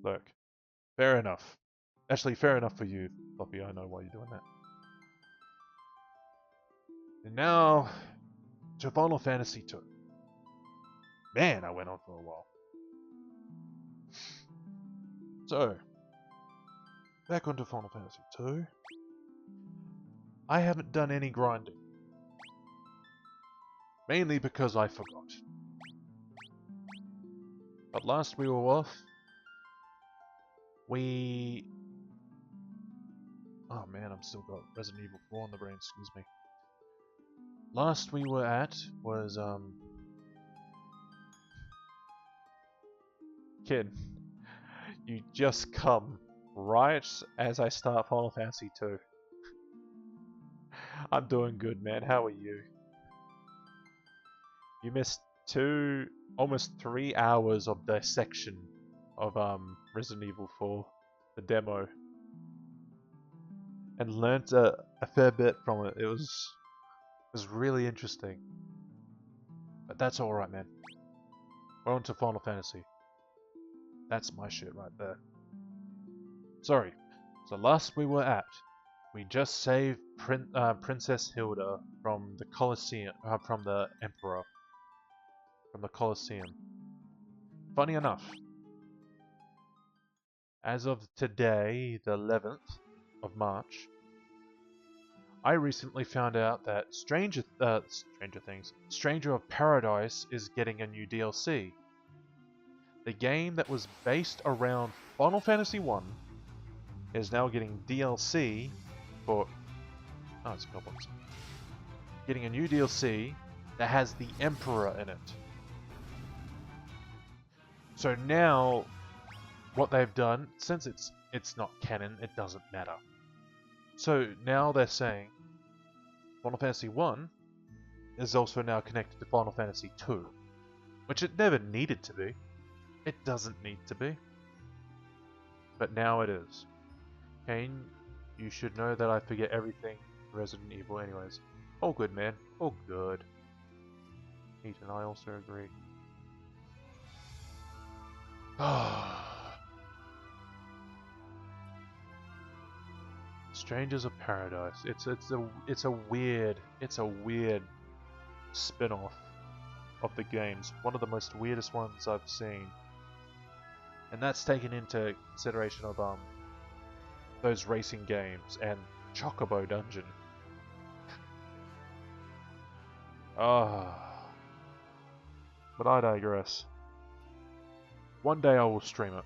Look, fair enough. Actually, fair enough for you, Floppy. I know why you're doing that. And now, to Final Fantasy II. Man, I went on for a while. So, back onto Final Fantasy II. I haven't done any grinding. Mainly because I forgot. But last we were off, oh man, I'm still got Resident Evil 4 on the brain, excuse me. Last we were at was, Kid, you just come right as I start Final Fantasy 2. I'm doing good, man. How are you? You missed almost 3 hours of dissection of Resident Evil 4, the demo, and learnt a fair bit from it. It was really interesting. But that's all right, man. We're on to Final Fantasy. That's my shit right there. Sorry. So last we were at, we just saved Princess Hilda from the Colosseum, from the Emperor, from the Colosseum. Funny enough, as of today, the 11th of March, I recently found out that Stranger of Paradise is getting a new DLC. The game that was based around Final Fantasy 1 is now getting DLC for... Oh, it's goblins. Getting a new DLC that has the Emperor in it. So now, what they've done, since it's not canon, it doesn't matter. So now they're saying Final Fantasy 1 is also now connected to Final Fantasy 2, which it never needed to be. It doesn't need to be. But now it is. Kane, you should know that I forget everything Resident Evil anyways. All good, man. All good. Heat and I also agree. Strangers of Paradise. It's a weird spin-off of the games. One of the most weirdest ones I've seen. And that's taken into consideration of those racing games and Chocobo Dungeon. But I digress. One day I will stream it.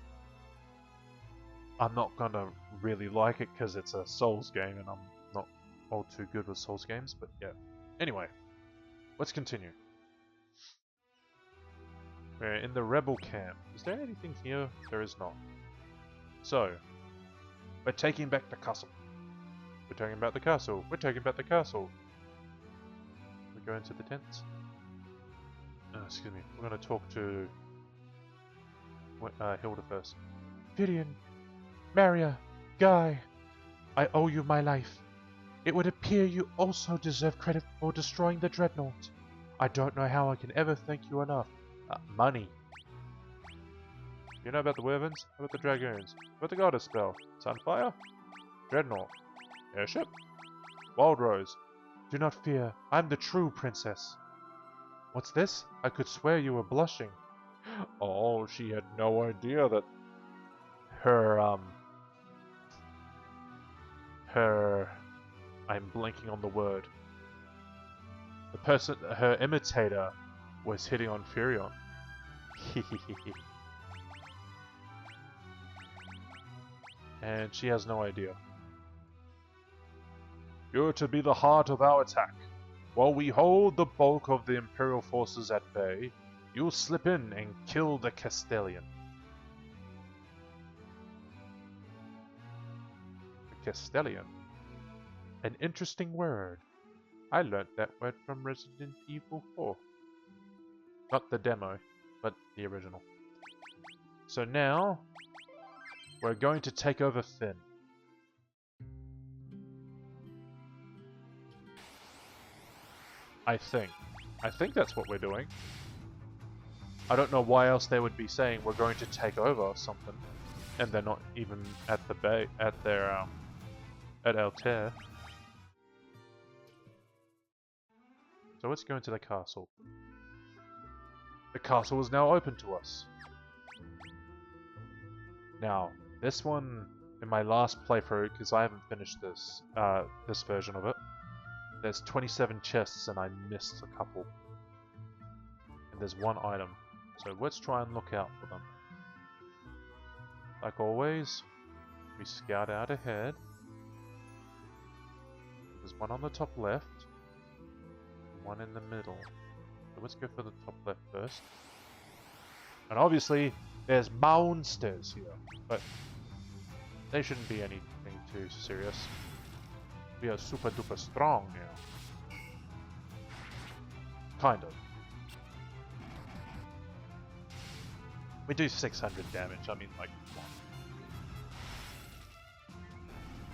I'm not gonna really like it because it's a Souls game and I'm not all too good with Souls games, but yeah. Anyway, let's continue. We're in the rebel camp. Is there anything here? There is not. So, we're taking back the castle. We're taking back the castle. We're taking back the castle. We go into the tents. Excuse me. We're going to talk to Hilda first. Vivian, Maria, Guy, I owe you my life. It would appear you also deserve credit for destroying the Dreadnought. I don't know how I can ever thank you enough. Money. You know about the Wyverns? How about the Dragoons? About the Goddess Spell? Sunfire? Dreadnought? Airship? Wild Rose? Do not fear, I'm the true princess. What's this? I could swear you were blushing. Oh, she had no idea that I'm blanking on the word. Her imitator was hitting on Furion. And she has no idea. You're to be the heart of our attack. While we hold the bulk of the Imperial forces at bay, you'll slip in and kill the Castellan. The Castellan? An interesting word. I learnt that word from Resident Evil 4. Not the demo, but the original. So now, we're going to take over Fynn. I think that's what we're doing. I don't know why else they would be saying we're going to take over something. and they're not even at the bay at their at Altair. So let's go into the castle. The castle is now open to us. Now, this one, in my last playthrough, because I haven't finished this this version of it, there's 27 chests and I missed a couple. And there's one item. So let's try and look out for them. Like always, we scout out ahead. There's one on the top left, one in the middle. So let's go for the top left first. And obviously, there's monsters here, but they shouldn't be anything too serious. We are super duper strong now. Kind of. We do 600 damage, I mean, like, come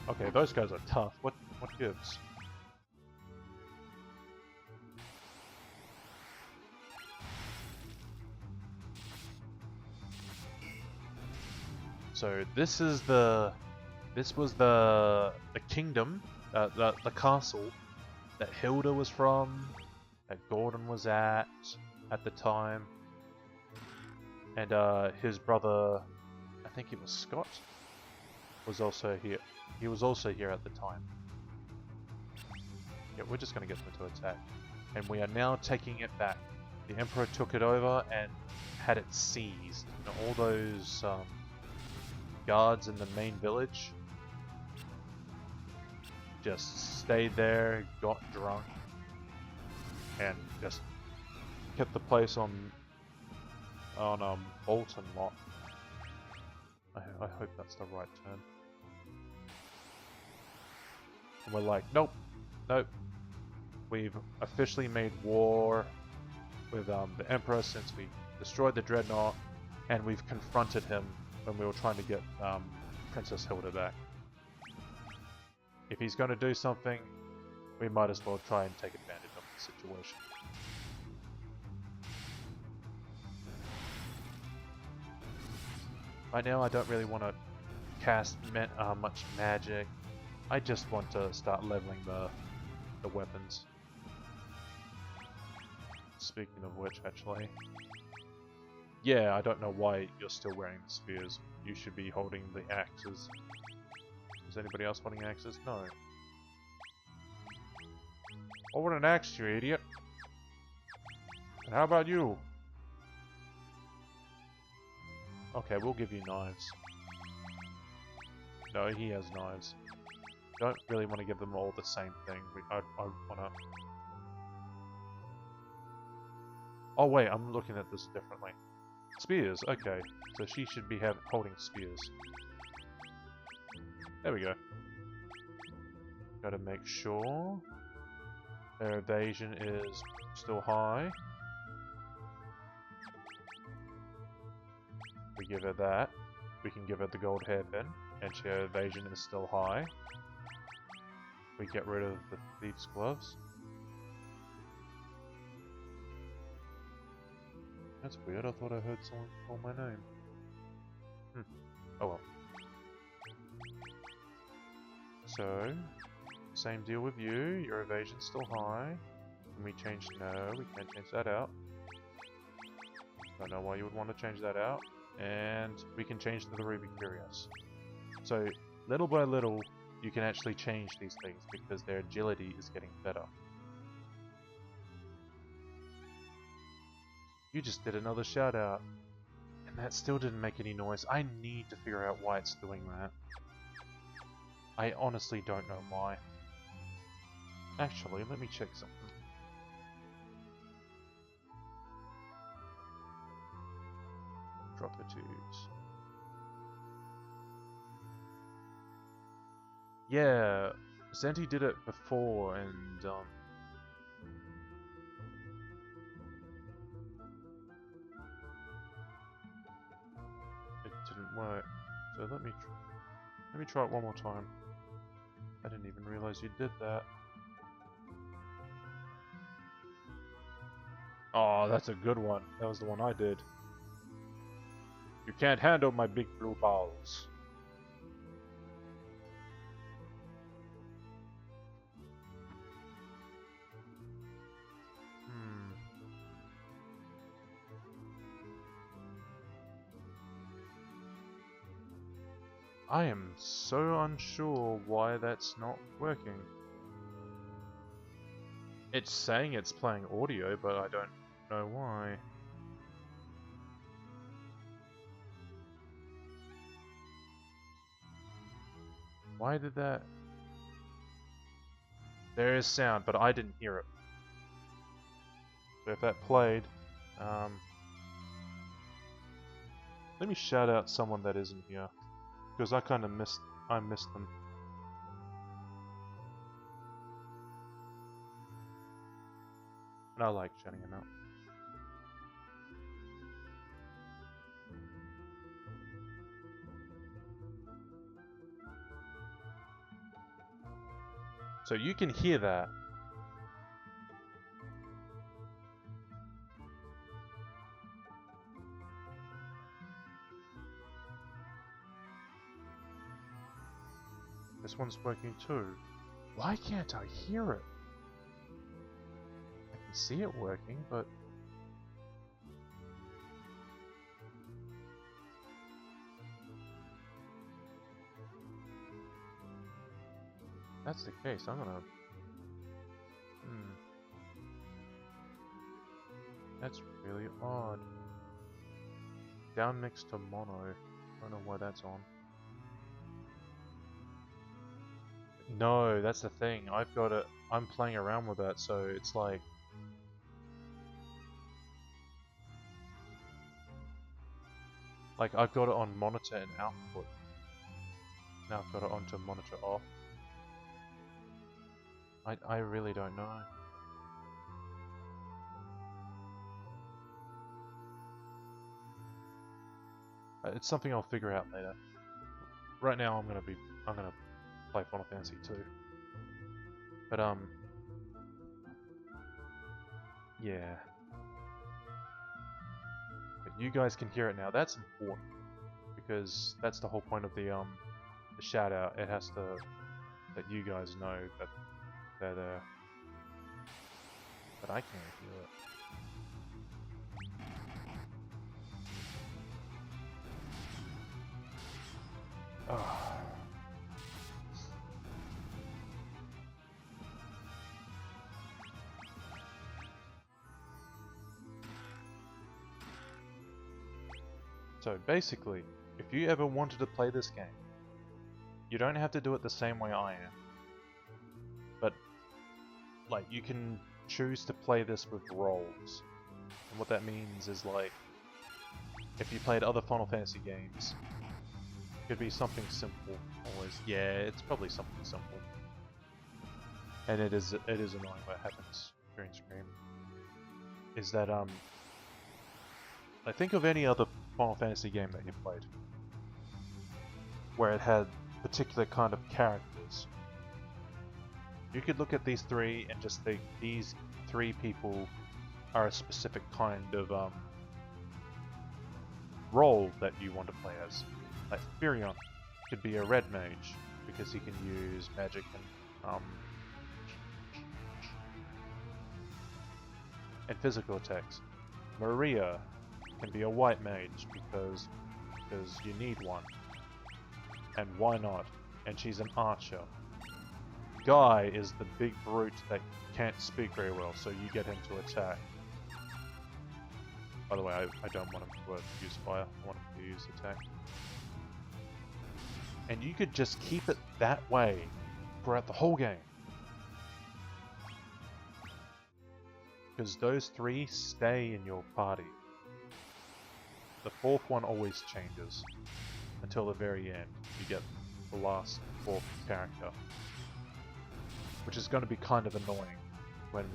on. Okay, those guys are tough. What gives? So this was the kingdom, the castle that Hilda was from, that Gordon was at the time, and his brother, I think it was Scott, was also here. He was also here at the time. Yeah, we're just going to get them to attack, and we are now taking it back. The Emperor took it over and had it seized. You know, all those guards in the main village just stayed there, got drunk, and just kept the place on Bolton lock. I hope that's the right term. And we're like, nope. We've officially made war with the Emperor since we destroyed the Dreadnought, and we've confronted him when we were trying to get Princess Hilda back. If he's going to do something, we might as well try and take advantage of the situation. Right now I don't really want to cast much magic. I just want to start leveling the weapons. Speaking of which, actually, yeah, I don't know why you're still wearing the spears. You should be holding the axes. Is anybody else holding axes? No. Hold an axe, you idiot. And how about you? Okay, we'll give you knives. No, he has knives. Don't really want to give them all the same thing. I want to... Oh wait, I'm looking at this differently. Spears, okay. So she should be holding spears. There we go. Gotta make sure their evasion is still high. We give her that. We can give her the gold hairpin, and her evasion is still high. We get rid of the thief's gloves. That's weird, I thought I heard someone call my name. Oh well. So, same deal with you, your evasion's still high. Can we change? No, we can't change that out. Don't know why you would want to change that out. And we can change to the Ruby Curious. So, little by little, you can actually change these things because their agility is getting better. You just did another shout out, and that still didn't make any noise. I need to figure out why it's doing that. I honestly don't know why. Actually, let me check something. Drop the tubes. Yeah, Zenti did it before, and it didn't work. So let me try it one more time. I didn't even realize you did that. Oh, that's a good one. That was the one I did. You can't handle my big blue balls. I am so unsure why that's not working. It's saying it's playing audio, but I don't know why. Why did that... There is sound, but I didn't hear it. So if that played... Let me shout out someone that isn't here. Because I kind of missed them. And I like shouting them out. So you can hear that. This one's working too. Why can't I hear it? I can see it working, but... If that's the case, I'm gonna... That's really odd. Down next to mono. I don't know why that's on. No, that's the thing. I've got it. I'm playing around with that, so it's like... Like, I've got it on monitor and output. Now I've got it onto monitor off. I really don't know. It's something I'll figure out later. Right now I'm gonna play Final Fantasy 2. But yeah. But you guys can hear it now. That's important because that's the whole point of the shout out. It has to let you guys know that I can't hear it. Oh. So basically, if you ever wanted to play this game, you don't have to do it the same way I am. But, like, you can choose to play this with roles. And what that means is, like, if you played other Final Fantasy games, it could be something simple, always. Yeah, it's probably something simple. And it is annoying what happens during stream. Is that, I think of any other Final Fantasy game that you played, where it had particular kind of characters. You could look at these three and just think these three people are a specific kind of role that you want to play as. Like Fynn could be a red mage because he can use magic and physical attacks. Maria can be a white mage because you need one. And why not? And she's an archer. Guy is the big brute that can't speak very well, so you get him to attack. By the way, I don't want him to use fire, I want him to use attack. And you could just keep it that way throughout the whole game. Because those three stay in your party. The fourth one always changes until the very end. You get the last fourth character, which is going to be kind of annoying when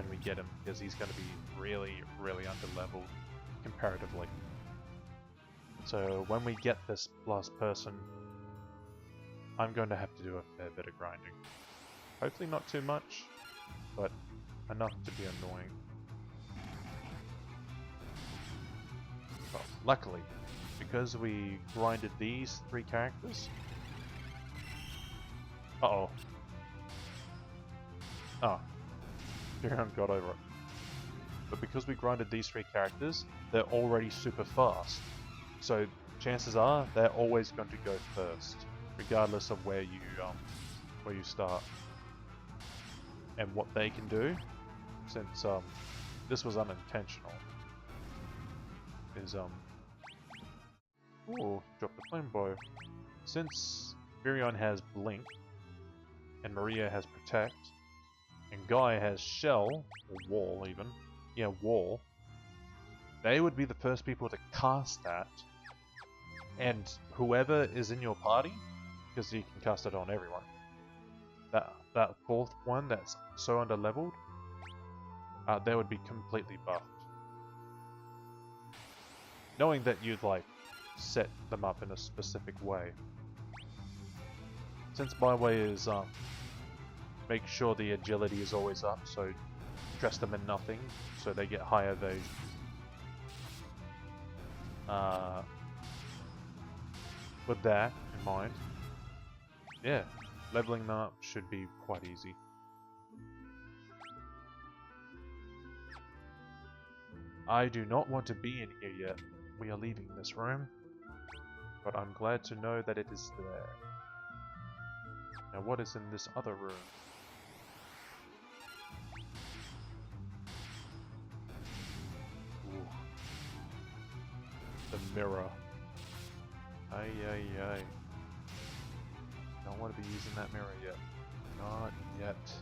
we get him because he's going to be really underleveled comparatively. So when we get this last person, I'm going to have to do a fair bit of grinding. Hopefully not too much, but enough to be annoying. Well, luckily, because we grinded these 3 characters. Uh-oh. Oh. Fynn got over it. But because we grinded these 3 characters, they're already super fast. So chances are they're always going to go first, regardless of where you start. And what they can do, since this was unintentional, is ooh, drop the flame bow. Since Virion has Blink, and Maria has Protect, and Guy has Shell, or Wall even, yeah, Wall, they would be the first people to cast that, and whoever is in your party, because you can cast it on everyone, that 4th one that's so underleveled, they would be completely buffed. Knowing that you'd like set them up in a specific way. Since my way is make sure the agility is always up, so dress them in nothing, so they get high evasion. With that in mind, yeah, leveling them up should be quite easy. I do not want to be in here yet. We are leaving this room, but I'm glad to know that it is there. Now what is in this other room? Ooh. The mirror. Ay ay ay. Don't want to be using that mirror yet. Not yet.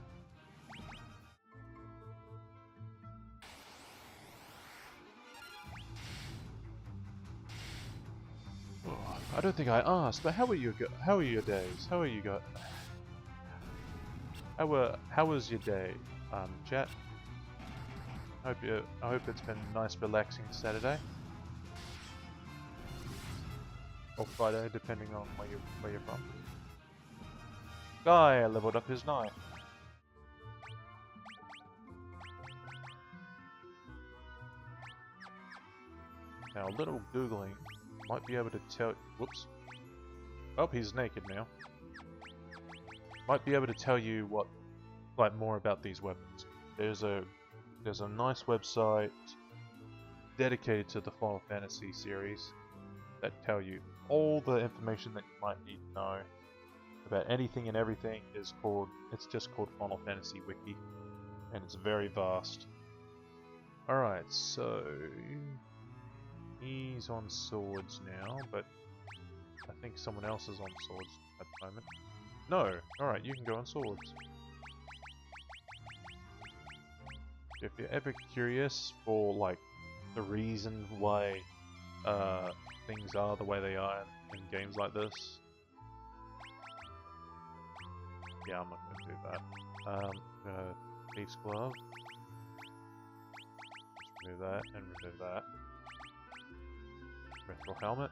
I don't think I asked, but how are your days? How are you how was your day, chat? I hope it's been a nice, relaxing Saturday or Friday, depending on where you're from. Guy leveled up his knife. Now, a little googling might be able to tell. Whoops. Oh, he's naked now. Might be able to tell you more about these weapons. There's a nice website dedicated to the Final Fantasy series that tell you all the information that you might need to know about anything and everything. It's just called Final Fantasy Wiki, and it's very vast. Alright, so he's on swords now, but I think someone else is on swords at the moment. No! Alright, you can go on swords. If you're ever curious for, like, the reason why things are the way they are in games like this, yeah, I'm not going to do that. I'm going to Thief's Glove. Let's remove that and remove that. Mithril Helmet.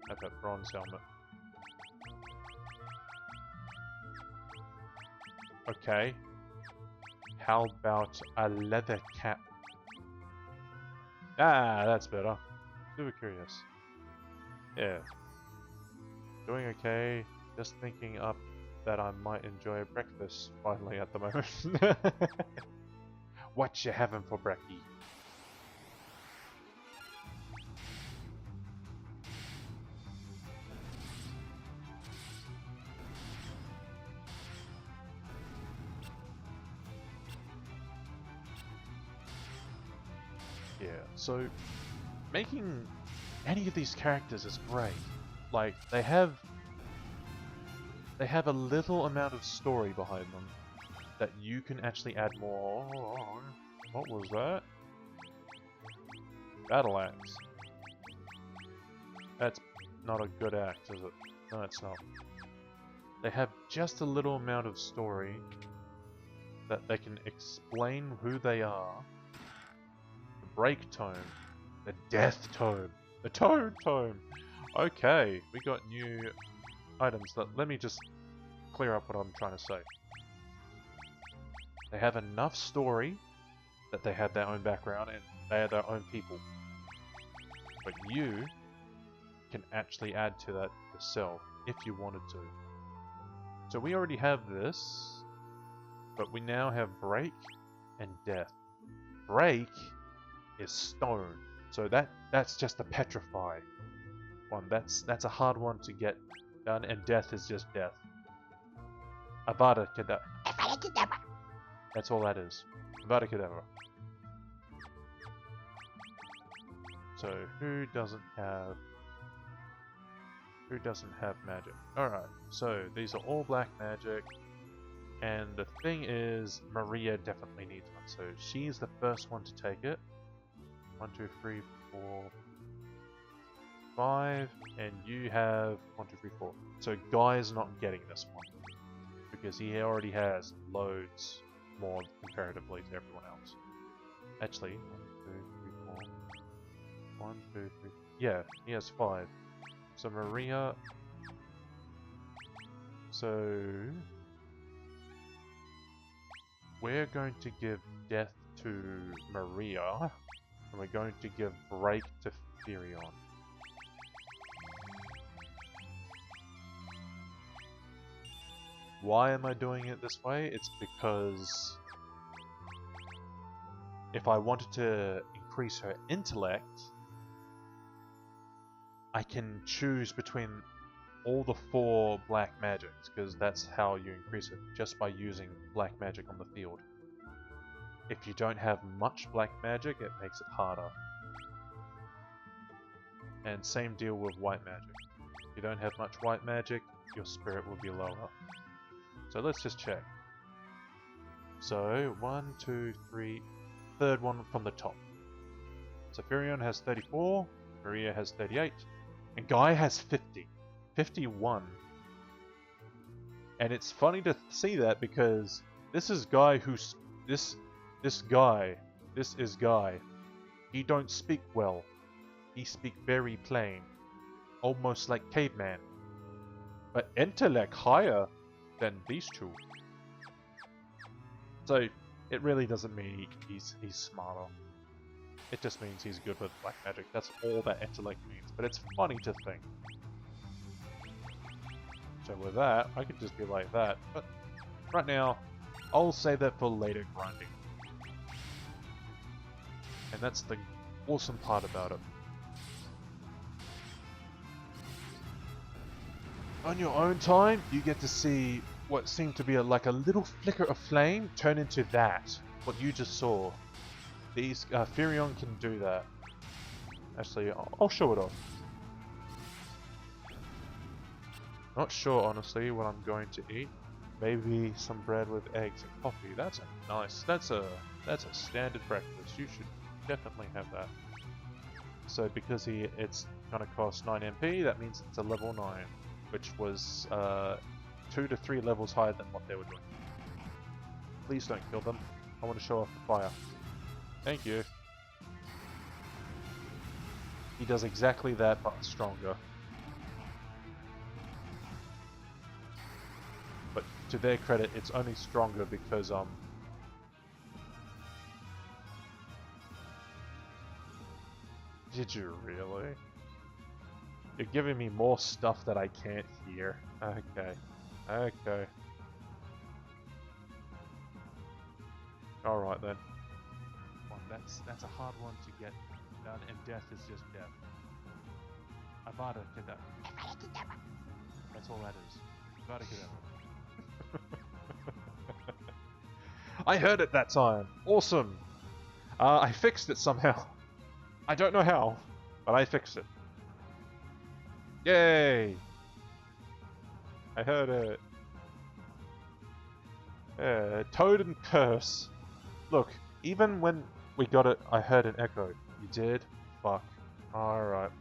Have that Bronze Helmet. Okay. How about a leather cap? Ah, that's better. Super curious. Yeah. Doing okay. Just thinking up that I might enjoy breakfast finally at the moment. What you having for brekkie? Yeah, so making any of these characters is great. Like, they have a little amount of story behind them that you can actually add more. What was that? Battle axe. That's not a good axe, is it? No, it's not. They have just a little amount of story that they can explain who they are. The Break Tome. The Death Tome. The Toad Tome. Okay, we got new items. Let me just clear up what I'm trying to say. They have enough story that they have their own background, and They are their own people. But you can actually add to that yourself if you wanted to. So we already have this, but we now have Break and Death. Break is stone, so that's just a petrify one. That's a hard one to get done, and Death is just death. Avada Kedavra. That's all that is. Avada Kedavra. So who doesn't have magic? Alright, so these are all black magic, and the thing is Maria definitely needs one, so she's the first one to take it. 1, 2, 3, 4, 5, and you have 1, 2, 3, 4. So Guy's not getting this one because he already has loads more comparatively to everyone else. Actually, 1, 2, 3, 4. 1, 2, 3. Yeah, he has 5. So Maria. So we're going to give Death to Maria. And we're going to give Break to Furion. Why am I doing it this way? It's because if I wanted to increase her intellect, I can choose between all the 4 black magics, because that's how you increase it, just by using black magic on the field. If you don't have much black magic, it makes it harder. And same deal with white magic. If you don't have much white magic, your spirit will be lower. So let's just check. So, 1, 2, 3, third one from the top. So Furion has 34, Maria has 38, and Guy has 50. 51. And it's funny to see that because this is Guy who's... This is Guy. He don't speak well. He speak very plain. Almost like caveman. But intellect higher than these two. So, it really doesn't mean he's smarter. It just means he's good with black magic. That's all that intellect means. But it's funny to think. So with that, I could just be like that. But right now, I'll save that for later grinding. And that's the awesome part about it. On your own time, you get to see what seemed to be like a little flicker of flame turn into that. What you just saw. These Furion can do that. Actually, I'll show it off. Not sure, honestly, what I'm going to eat. Maybe some bread with eggs and coffee. That's a nice. That's a standard breakfast. You should definitely have that. So because it's gonna cost 9 MP, that means it's a level 9, which was 2 to 3 levels higher than what they were doing. Please don't kill them. I want to show off the fire. Thank you. He does exactly that, but stronger. But to their credit, it's only stronger because Did you really? You're giving me more stuff that I can't hear. Okay. Okay. Alright then. Well, that's a hard one to get done, and death is just death. Avada Kedavra. That's all that is. Avada Kedavra. I heard it that time! Awesome! I fixed it somehow. I don't know how, but I fixed it. Yay! I heard it. Yeah, Toad and Curse. Look, even when we got it, I heard an echo. You did? Fuck. Alright.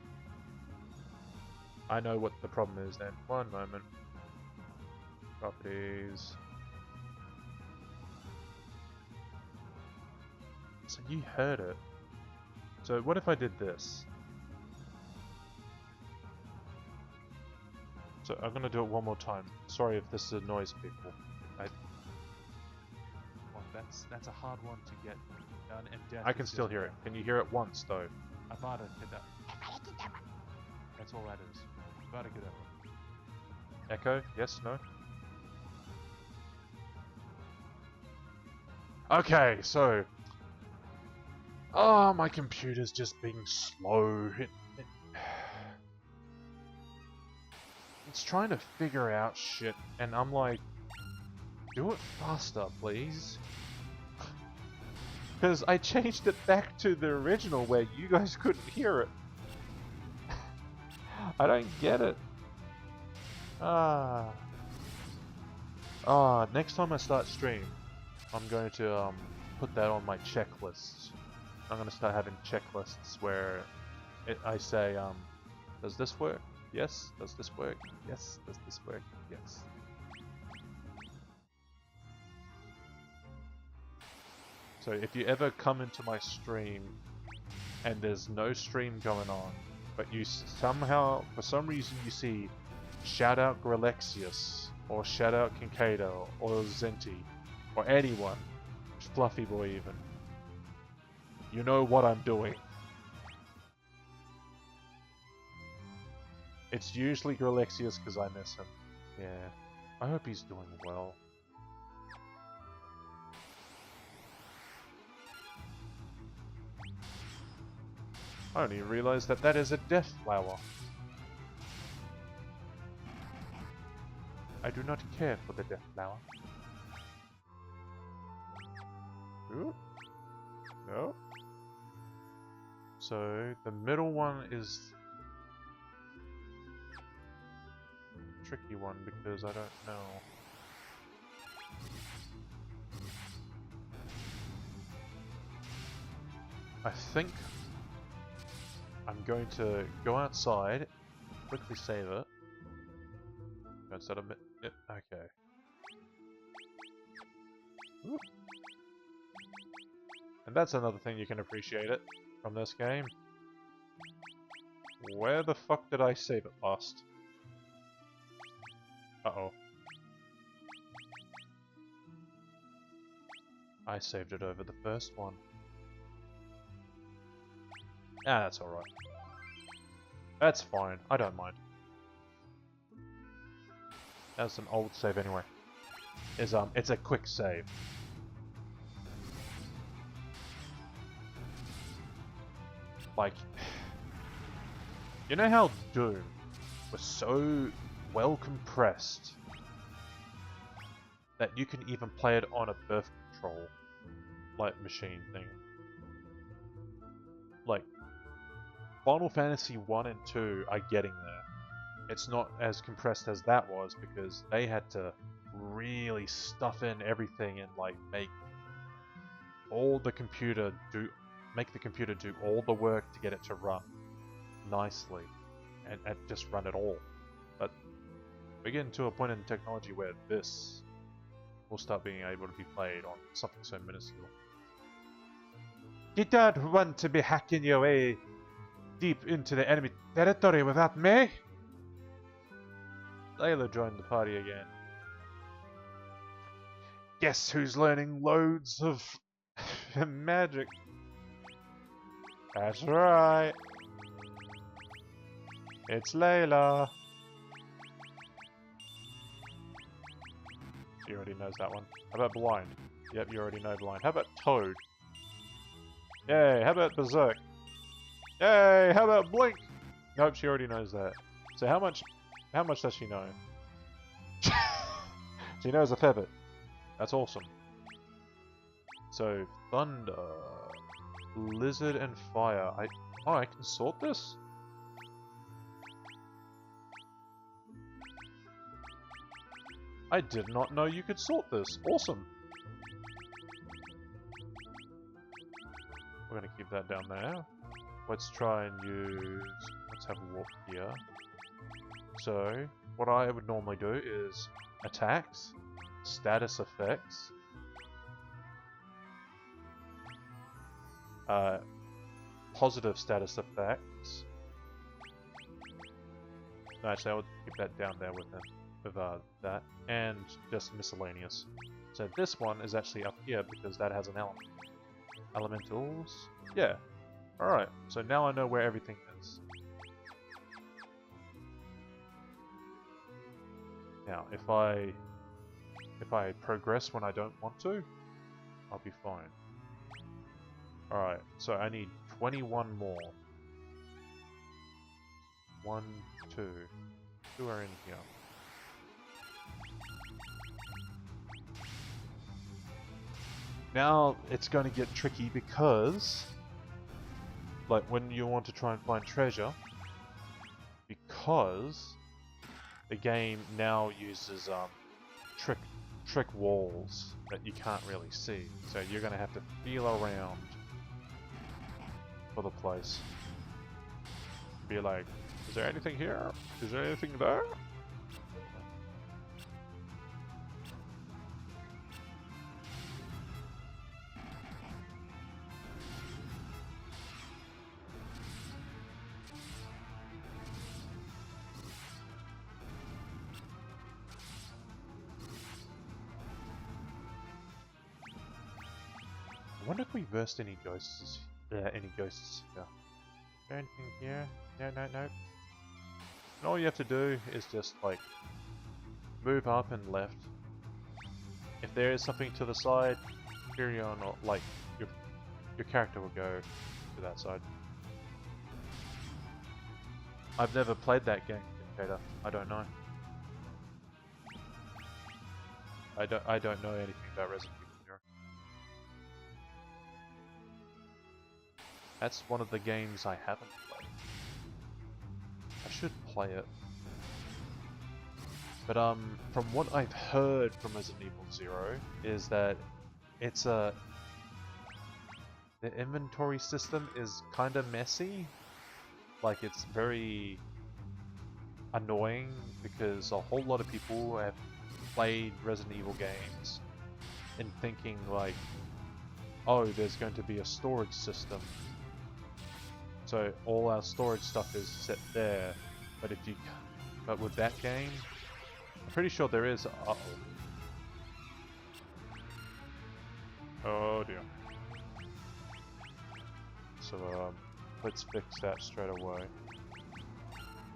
I know what the problem is then. One moment. Properties. So you heard it. So what if I did this? So I'm gonna do it one more time. Sorry if this annoys people. that's a hard one to get done, and death I can is still just hear it. death. Can you hear it once though? Avada Kedavra. That's all that is. Avada Kedavra. Echo? Yes? No? Okay, so... Oh, my computer's just being slow. It's trying to figure out shit, and I'm like... Do it faster, please. Because I changed it back to the original where you guys couldn't hear it. I don't get it. Next time I start stream, I'm going to put that on my checklists. I'm going to start having checklists where I say, does this work? Yes. Does this work? Yes. Does this work? Yes. So if you ever come into my stream and there's no stream going on, but you somehow, for some reason, you see shout out Grelexius, or shout out Kinkado, or Zenti, or anyone, Fluffy Boy even, you know what I'm doing. It's usually Grelexius because I miss him. Yeah, I hope he's doing well. I only realized that that is a death flower. I do not care for the death flower. Ooh. No. So, the middle one is a tricky one because I don't know. I think I'm going to go outside, quickly save it. Is that a bit? Okay. Ooh. And that's another thing you can appreciate it from this game. Where the fuck did I save it last? Uh-oh. I saved it over the first one. Ah, that's alright. That's fine. I don't mind. That's an old save anyway. It's a quick save. Like, you know how Doom was so well compressed that you can even play it on a birth control, like, machine thing. Like, Final Fantasy 1 and 2 are getting there. It's not as compressed as that was because they had to really stuff in everything and like make the computer do all the work to get it to run nicely and just run it all. But we're getting to a point in technology where this will start being able to be played on something so minuscule. You don't want to be hacking your way deep into the enemy territory without me? Layla joined the party again. Guess who's learning loads of magic? That's right. It's Layla. She already knows that one. How about Blind? Yep, you already know Blind. How about Toad? Yay, how about Berserk? Yay, how about Blink? Nope, she already knows that. So how much does she know? She knows a fair bit. That's awesome. So, Thunder, Lizard, and Fire. I can sort this? I did not know you could sort this. Awesome. We're gonna keep that down there. Let's try and let's have a walk here. So, what I would normally do is attacks, status effects, positive status effects. No, actually, I would keep that down there with that, and just miscellaneous. So this one is actually up here because that has an element. Elementals? Yeah. Alright, so now I know where everything is. Now, if I progress when I don't want to, I'll be fine. Alright, so I need 21 more. 1, 2. 2 are in here. Now it's going to get tricky because, like, when you want to try and find treasure, because the game now uses trick walls that you can't really see, so you're going to have to feel around for the place. Be like, is there anything here? Is there anything there? I wonder if we versed any ghosts. Any ghosts here. Is there anything here? No. And all you have to do is just like move up and left. If there is something to the side, carry on, or like your character will go to that side. I've never played that game, Peter. I don't know. I don't know anything about Resident Evil 0. That's one of the games I haven't played. I should play it. But from what I've heard from Resident Evil 0 is that it's the inventory system is kind of messy. Like, it's very annoying because a whole lot of people have played Resident Evil games and thinking like, oh, there's going to be a storage system, so all our storage stuff is set there. But with that game, I'm pretty sure there is. Oh dear. So let's fix that straight away.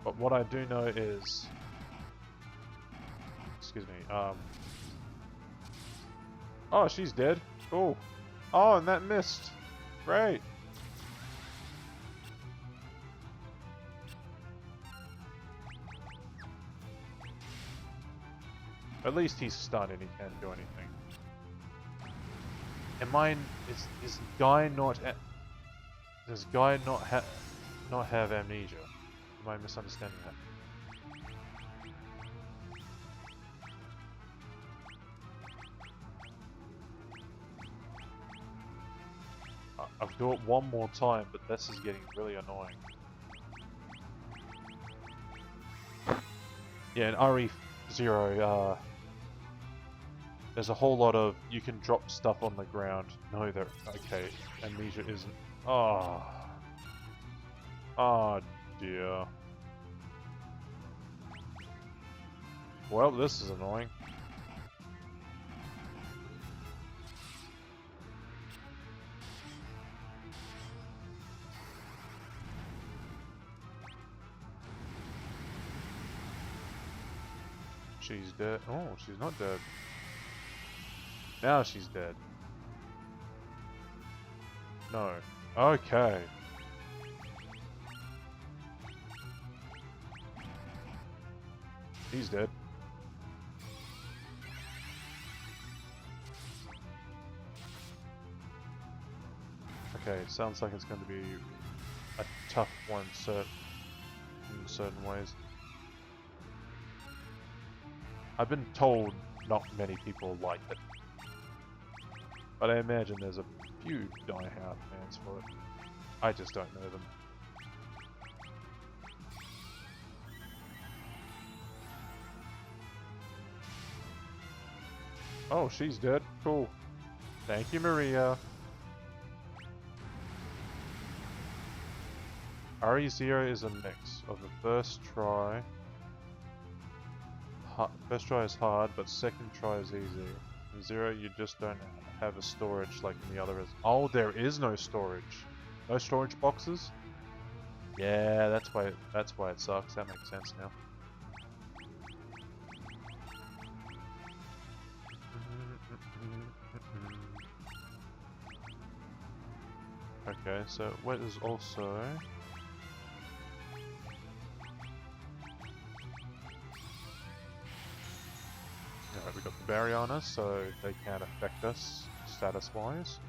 But what I do know is, excuse me, oh, she's dead. Cool. Oh, and that missed. Great. At least he's stunned and he can't do anything. And mine is Guy not? Does Guy not have amnesia? Am I misunderstanding that? I'll do it one more time, but this is getting really annoying. Yeah, in RE0, there's a whole lot of, you can drop stuff on the ground. No, there. Okay, amnesia isn't. Oh. Oh dear. Well, this is annoying. She's dead. Oh, she's not dead. Now she's dead. No. Okay. He's dead. Okay, it sounds like it's going to be a tough one in certain ways. I've been told not many people like it, but I imagine there's a few die-hard fans for it. I just don't know them. Oh, she's dead. Cool. Thank you, Maria. RE0 is a mix of the first try. First try is hard, but second try is easy. Zero, you just don't have a storage like in the other. Oh, there is no storage. No storage boxes. Yeah, that's why it sucks. That makes sense now. Okay, so what is also... Alright, we got the barrier on us, so they can't affect us status-wise.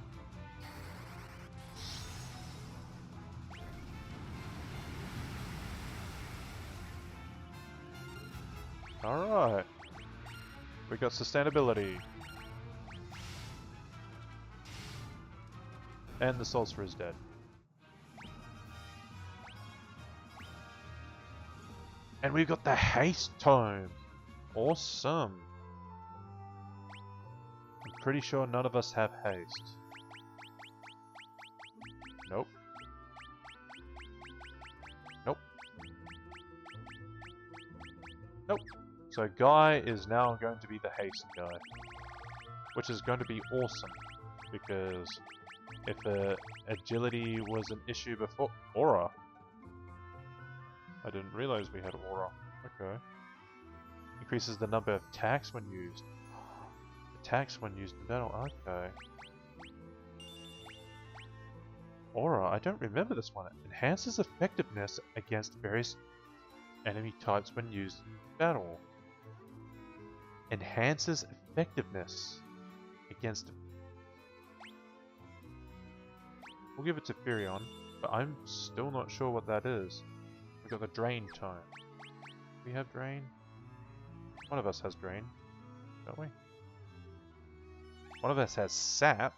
Alright. We got sustainability. And the Sorcerer is dead. And we've got the Haste Tome! Awesome! I'm pretty sure none of us have haste. Nope. Nope. Nope. So Guy is now going to be the haste guy. Which is going to be awesome. Because if agility was an issue before... Aura? I didn't realize we had aura. Okay. Increases the number of attacks when used. Attacks when used in battle. Okay. Aura. I don't remember this one. Enhances effectiveness against various enemy types when used in battle. Enhances effectiveness against... We'll give it to Furion, but I'm still not sure what that is. We got the Drain Tome. We have Drain? One of us has Drain, don't we? One of us has Sap.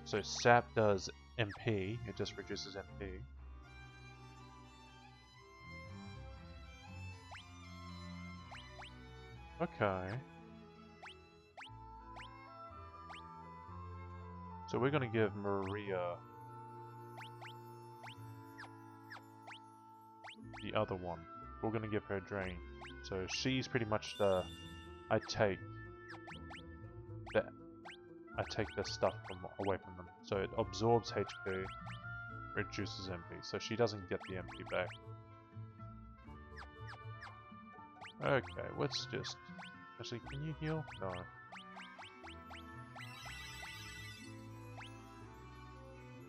So Sap does MP, it just reduces MP. Okay. So we're gonna give Maria the other one. We're gonna give her Drain. So she's pretty much the... I take the stuff away from them. So it absorbs HP, reduces MP. So she doesn't get the MP back. Okay, let's just... Actually, can you heal? No.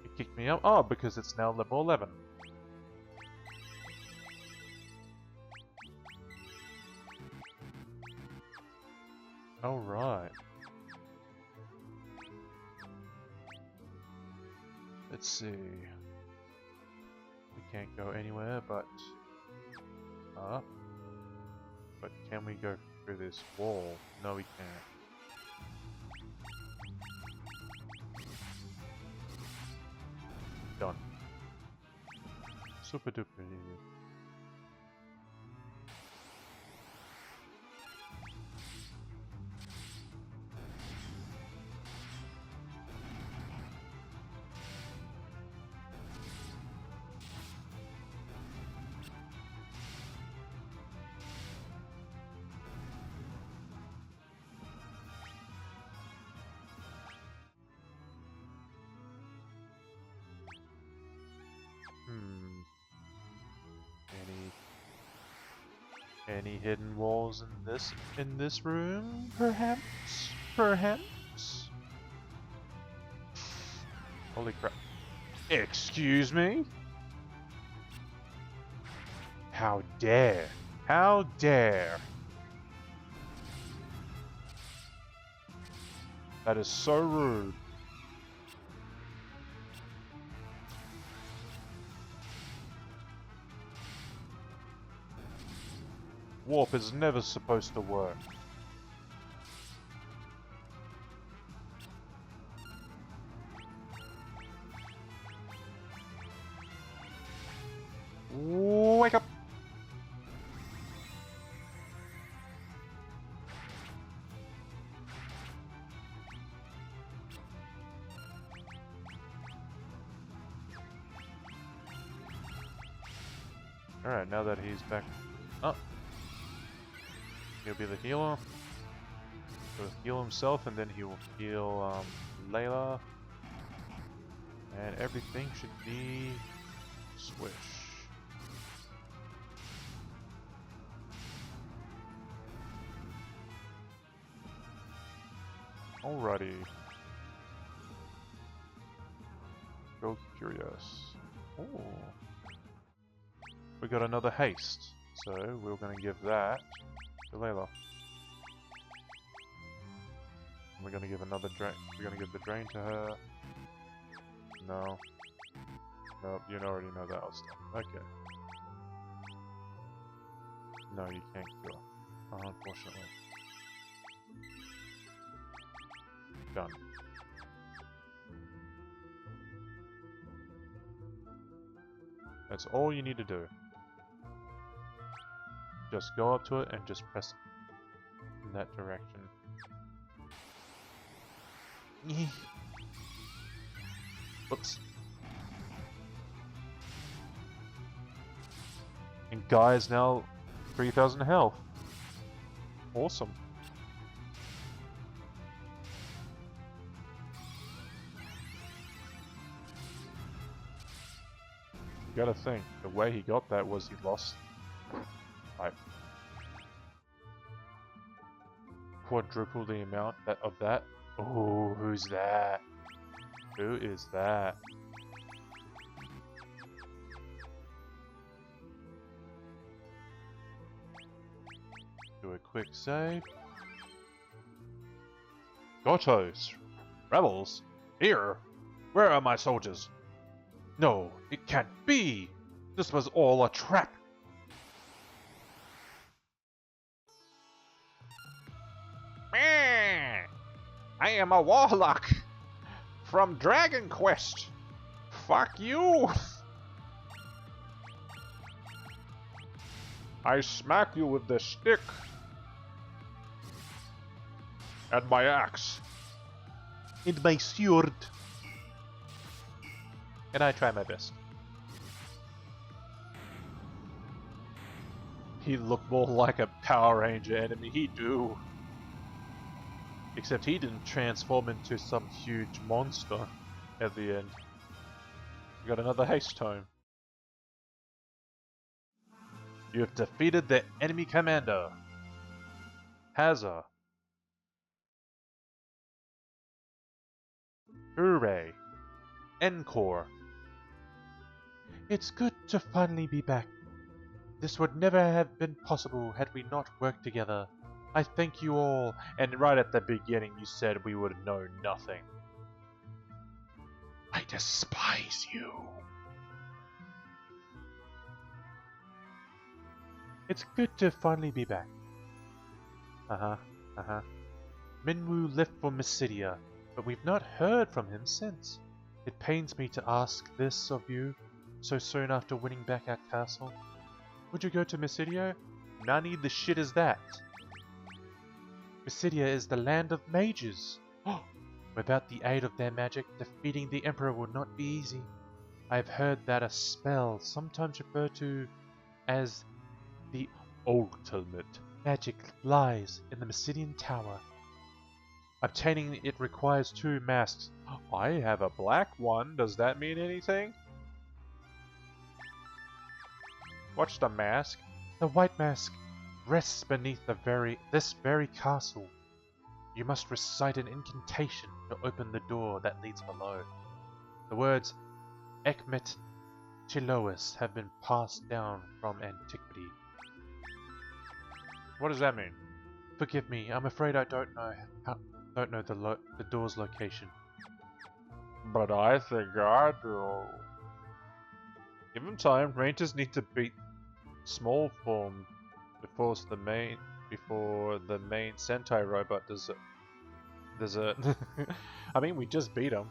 It kicked me up? Oh, because it's now level 11. Alright. Let's see. We can't go anywhere but up. But can we go through this wall? No, we can't. Done. Super duper. Any hidden walls in this room? Perhaps? Perhaps? Holy crap. Excuse me? How dare? How dare? That is so rude. Warp is never supposed to work. Wake up! Alright, now that he's back up. He'll be the healer. He'll heal himself, and then he will heal Layla. And everything should be swish. Alrighty. Go curious. Ooh. We got another haste, so we're gonna give that to Layla. We're gonna give another drain. We're gonna give the drain to her. No. Nope, you already know that stuff. Okay. No, you can't cure. Unfortunately. Done. That's all you need to do. Just go up to it and just press in that direction. Whoops. And Guy is now 3,000 health. Awesome. You gotta think, the way he got that was he lost like quadruple the amount of that. Oh, who's that? Who is that? Do a quick save. Gotos! Rebels! Here! Where are my soldiers? No, it can't be! This was all a trap! I am a warlock! From Dragon Quest! Fuck you! I smack you with the stick! And my axe! And my sword! And I try my best. He looked more like a Power Ranger enemy, he do. Except he didn't transform into some huge monster at the end. We got another haste tome. You have defeated the enemy commander. Hazza. Hooray. Encore. It's good to finally be back. This would never have been possible had we not worked together. I thank you all, and right at the beginning you said we would know nothing. I despise you. It's good to finally be back. Minwu left for Mysidia, but we've not heard from him since. It pains me to ask this of you, so soon after winning back our castle. Would you go to Mysidia? Nani the shit is that? Mysidia is the land of mages. Without the aid of their magic, defeating the Emperor would not be easy. I've heard that a spell, sometimes referred to as the ultimate magic, lies in the Mysidian Tower. Obtaining it requires 2 masks. I have a black one. Does that mean anything? What's the mask? The white mask rests beneath this very castle. You must recite an incantation to open the door that leads below. The words Ekmet Chilois have been passed down from antiquity. What does that mean? Forgive me, I'm afraid I don't know the door's location. But I think I do. Give him time. Rangers need to beat small form before the main Sentai robot does it. I mean, we just beat him.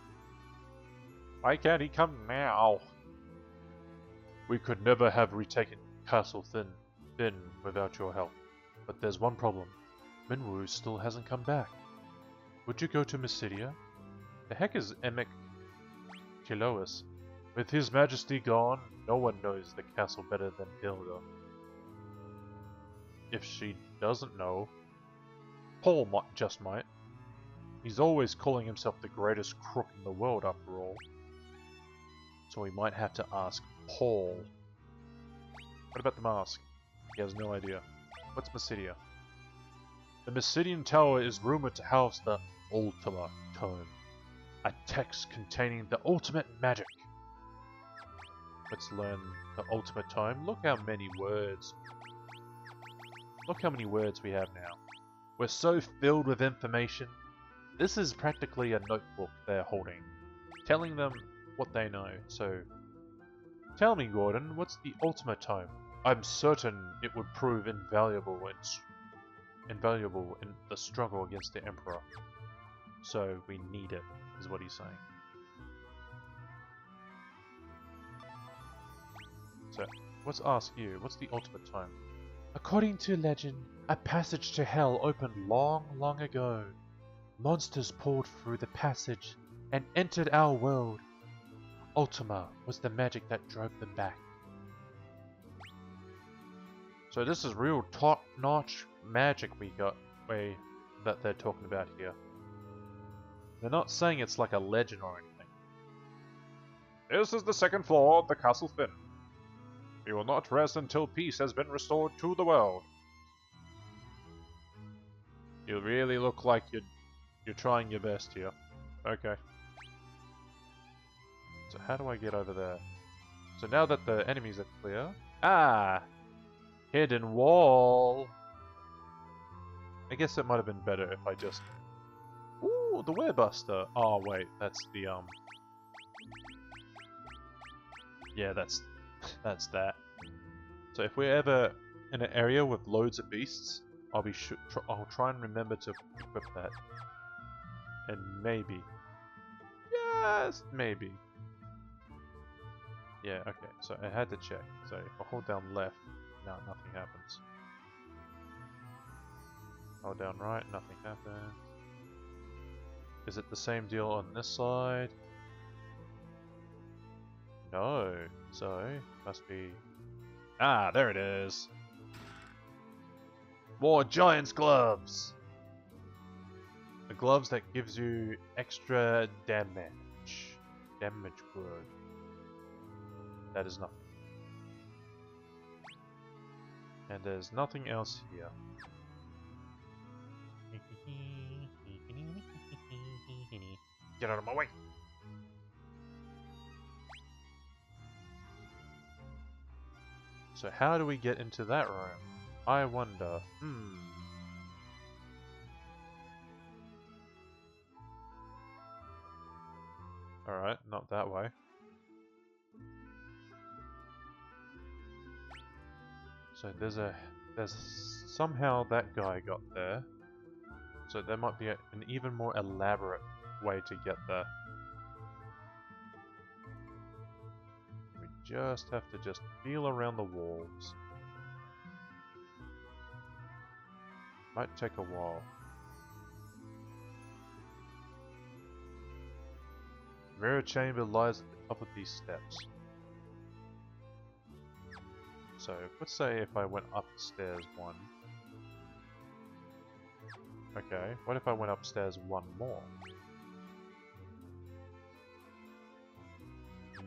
Why can't he come now? We could never have retaken Castle Fynn without your help. But there's one problem. Minwu still hasn't come back. Would you go to Mysidia? The heck is Emek Chilois? With his majesty gone, no one knows the castle better than Hilda. If she doesn't know, Paul just might. He's always calling himself the greatest crook in the world, after all. So we might have to ask Paul. What about the mask? He has no idea. What's Mysidia? The Mysidian Tower is rumored to house the Ultima Tome, a text containing the ultimate magic. Let's learn the Ultimate Tome. Look how many words. Look how many words we have now. We're so filled with information. This is practically a notebook they're holding, telling them what they know. So, tell me, Gordon, what's the Ultimate Tome? I'm certain it would prove invaluable in the struggle against the Emperor. So, we need it, is what he's saying. So, let's ask you, what's the Ultimate Tome? According to legend, a passage to Hell opened long, long ago. Monsters poured through the passage and entered our world. Ultima was the magic that drove them back. So this is real top-notch magic that they're talking about here. They're not saying it's like a legend or anything. This is the second floor of the Castle Fynn. We will not rest until peace has been restored to the world. You really look like you're trying your best here. Okay. So how do I get over there? So now that the enemies are clear... Ah! Hidden wall! I guess it might have been better if I just... Ooh, the Werebuster! Oh wait, that's the Yeah, that's that. So if we're ever in an area with loads of beasts, I'll try and remember to equip that. And maybe... Yes, maybe. Yeah, okay, so I had to check. So if I hold down left, now nothing happens. Hold down right, nothing happens. Is it the same deal on this side? No, so must be... Ah, there it is! More Giant's Gloves! The gloves that gives you extra damage. Damage word. That is nothing. And there's nothing else here. Get out of my way! So how do we get into that room? I wonder. Alright, not that way. So there's somehow that guy got there. So there might be an even more elaborate way to get there. We just have to feel around the walls. Might take a while. Mirror chamber lies at the top of these steps. So, let's say if I went upstairs one. Okay, what if I went upstairs one more?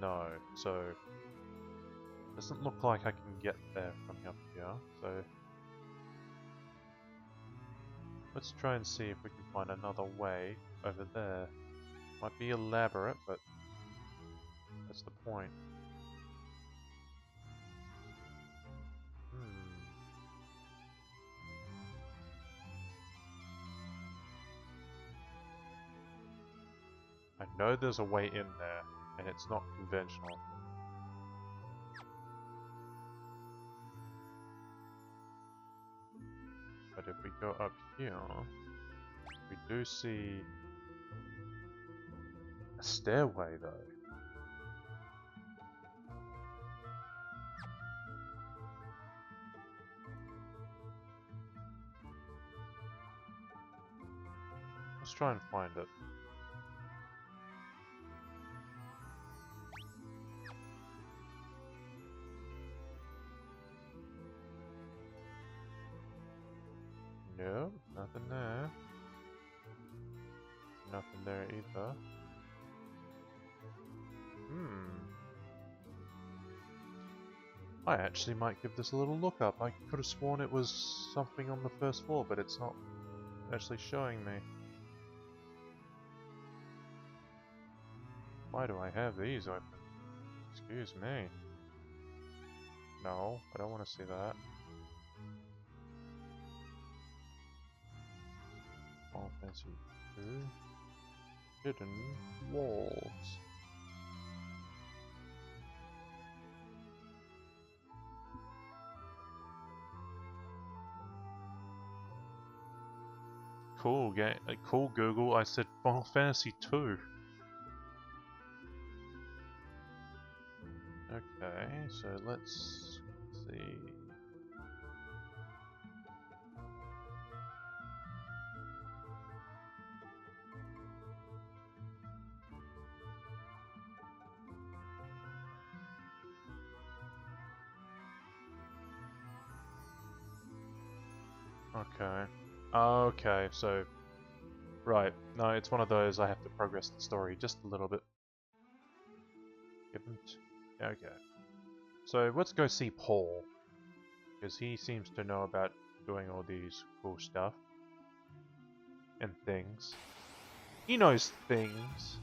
No, so... Doesn't look like I can get there from up here, so... Let's try and see if we can find another way over there. Might be elaborate, but that's the point. I know there's a way in there, and it's not conventional. But if we go up here, we do see a stairway though. Let's try and find it. No, nothing there. Nothing there either. I actually might give this a little look up. I could have sworn it was something on the first floor, but it's not actually showing me. Why do I have these open? Excuse me. No, I don't want to see that. Final Fantasy 2. Hidden walls. Cool game. Cool Google. I said Final Fantasy 2. Okay, so let's see. Okay. Okay, so... Right. No, it's one of those I have to progress the story just a little bit. Okay. So let's go see Paul. Because he seems to know about doing all these cool stuff. And things. He knows things.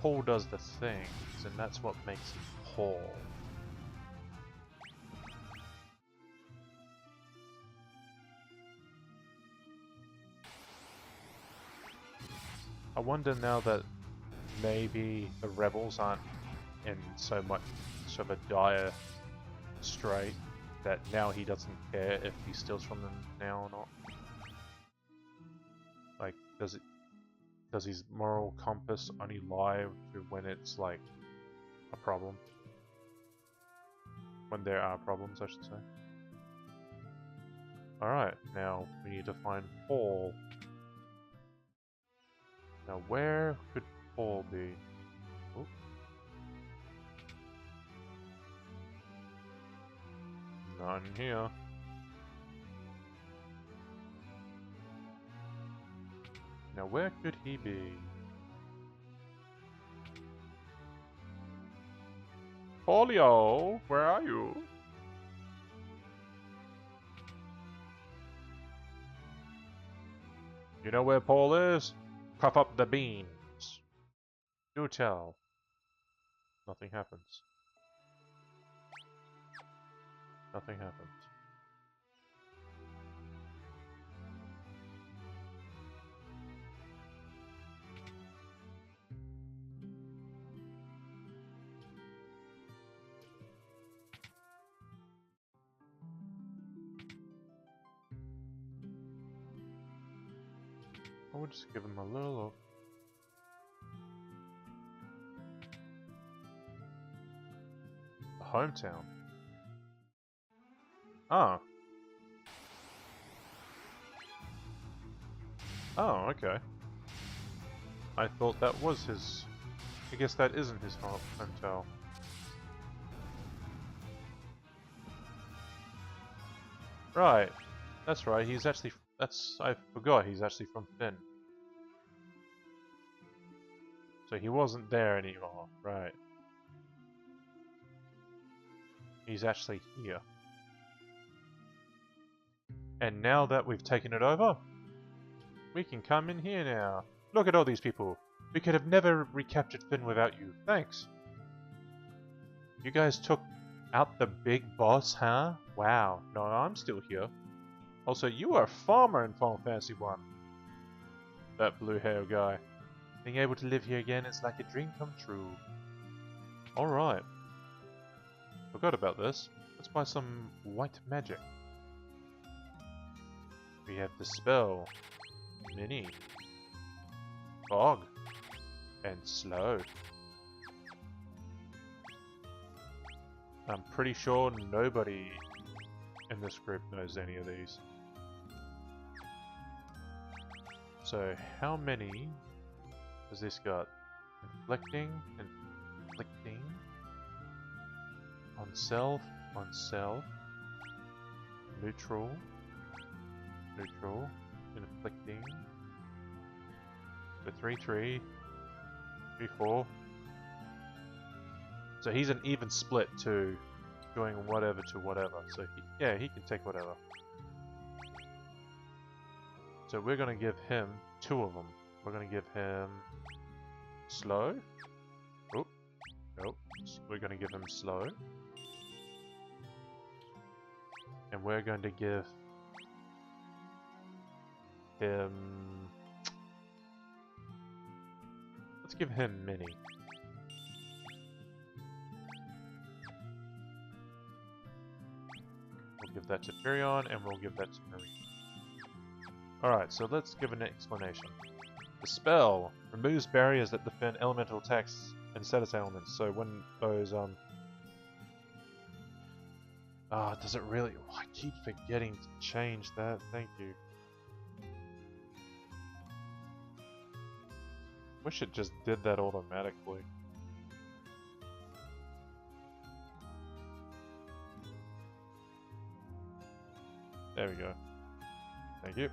Paul does the things, and that's what makes him Paul. I wonder now that maybe the rebels aren't in so much of a dire strait that now he doesn't care if he steals from them now or not. Like, does his moral compass only lie to when it's like a problem? When there are problems, I should say. Alright, now we need to find Paul. Now where could Paul be? Oop. Not in here. Now where could he be? Paulio, where are you? You know where Paul is? Cough up the beans. Do tell. Nothing happens. Nothing happens. I would just give him a little look. The hometown. Ah. Oh, okay. I thought that was his... I guess that isn't his hometown. Right. That's right, he's actually... I forgot he's actually from Fynn. So he wasn't there anymore, right. He's actually here. And now that we've taken it over, we can come in here now. Look at all these people. We could have never recaptured Fynn without you. Thanks. You guys took out the big boss, huh? Wow. No, I'm still here. Also, you are a farmer in Final Fantasy 1. That blue-haired guy. Being able to live here again is like a dream come true. Alright. Forgot about this. Let's buy some white magic. We have Dispel, Mini, Fog, and Slow. I'm pretty sure nobody in this group knows any of these. So how many has this got? Inflicting, on self, Neutral. Neutral. Inflicting. So 3-3. 3-4. So he's an even split to doing whatever to whatever. So yeah, he can take whatever. So we're going to give him 2 of them. We're going to give him slow. Oh, nope. We're going to give him slow. And we're going to give him... Let's give him mini. We'll give that to Furion, and we'll give that to Marine. Alright, so let's give an explanation. The spell removes barriers that defend elemental attacks and status elements. So when those, does it really... Oh, I keep forgetting to change that. Thank you. Wish it just did that automatically. There we go. Thank you.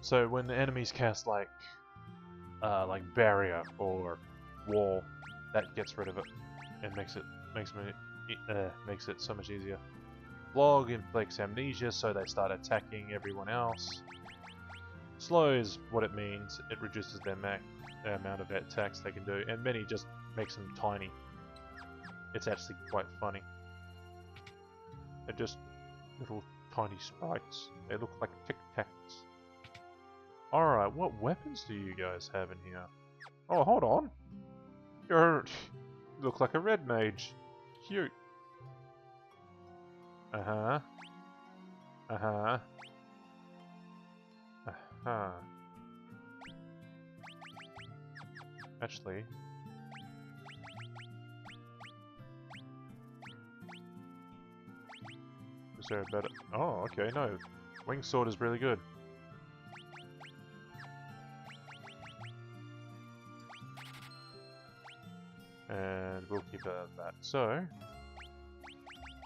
So when the enemies cast like barrier or wall, that gets rid of it and makes it so much easier. Blog inflicts amnesia, so they start attacking everyone else. Slow is what it means. It reduces their amount of attacks they can do, and many just makes them tiny. It's actually quite funny. They're just little tiny sprites. They look like tic-tacs. Alright, what weapons do you guys have in here? Oh, hold on. You look like a red mage. Cute. Uh-huh. Uh-huh. Uh-huh. Actually... Is there a better... Oh, okay, no. Wing sword is really good. And we'll keep it at that. So,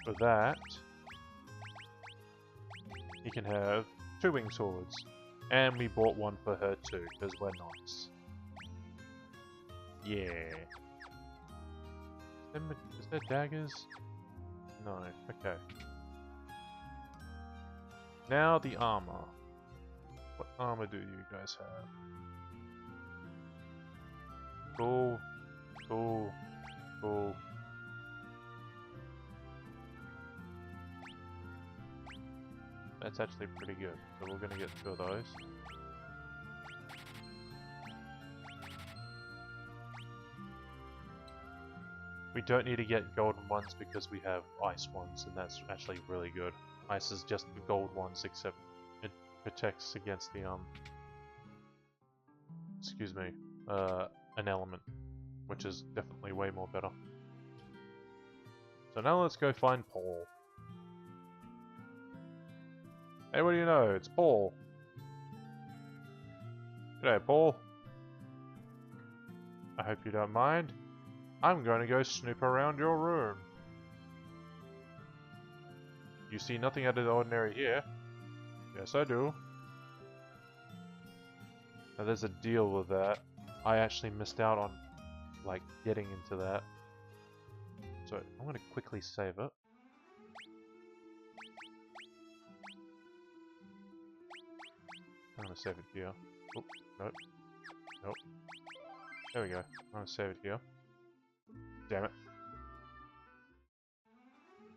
for that, he can have 2 wing swords. And we bought one for her too, because we're nice. Yeah. Is there daggers? No, okay. Now the armor. What armor do you guys have? Cool. Cool. Cool. That's actually pretty good. So we're gonna get 2 of those. We don't need to get golden ones because we have ice ones, and that's actually really good. Ice is just the gold ones, except it protects against the excuse me, an element, which is definitely way more better. So now let's go find Paul. Hey, what do you know? It's Paul. G'day, Paul. I hope you don't mind. I'm going to go snoop around your room. You see nothing out of the ordinary here. Yes, I do. Now there's a deal with that. I actually missed out on, like, getting into that. So I'm going to quickly save it. I'm going to save it here. Oh, nope. Nope. There we go. I'm going to save it here. Damn it.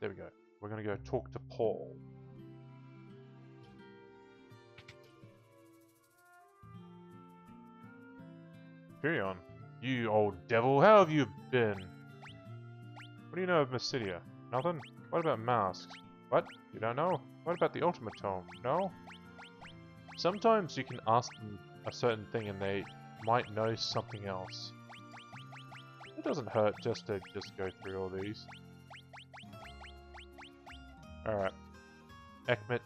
There we go. We're going to go talk to Paul. Furion, you old devil, how have you been? What do you know of Mysidia? Nothing? What about masks? What? You don't know? What about the Ultimatome? No? Sometimes you can ask them a certain thing and they might know something else. It doesn't hurt just to go through all these. Alright. Ekmet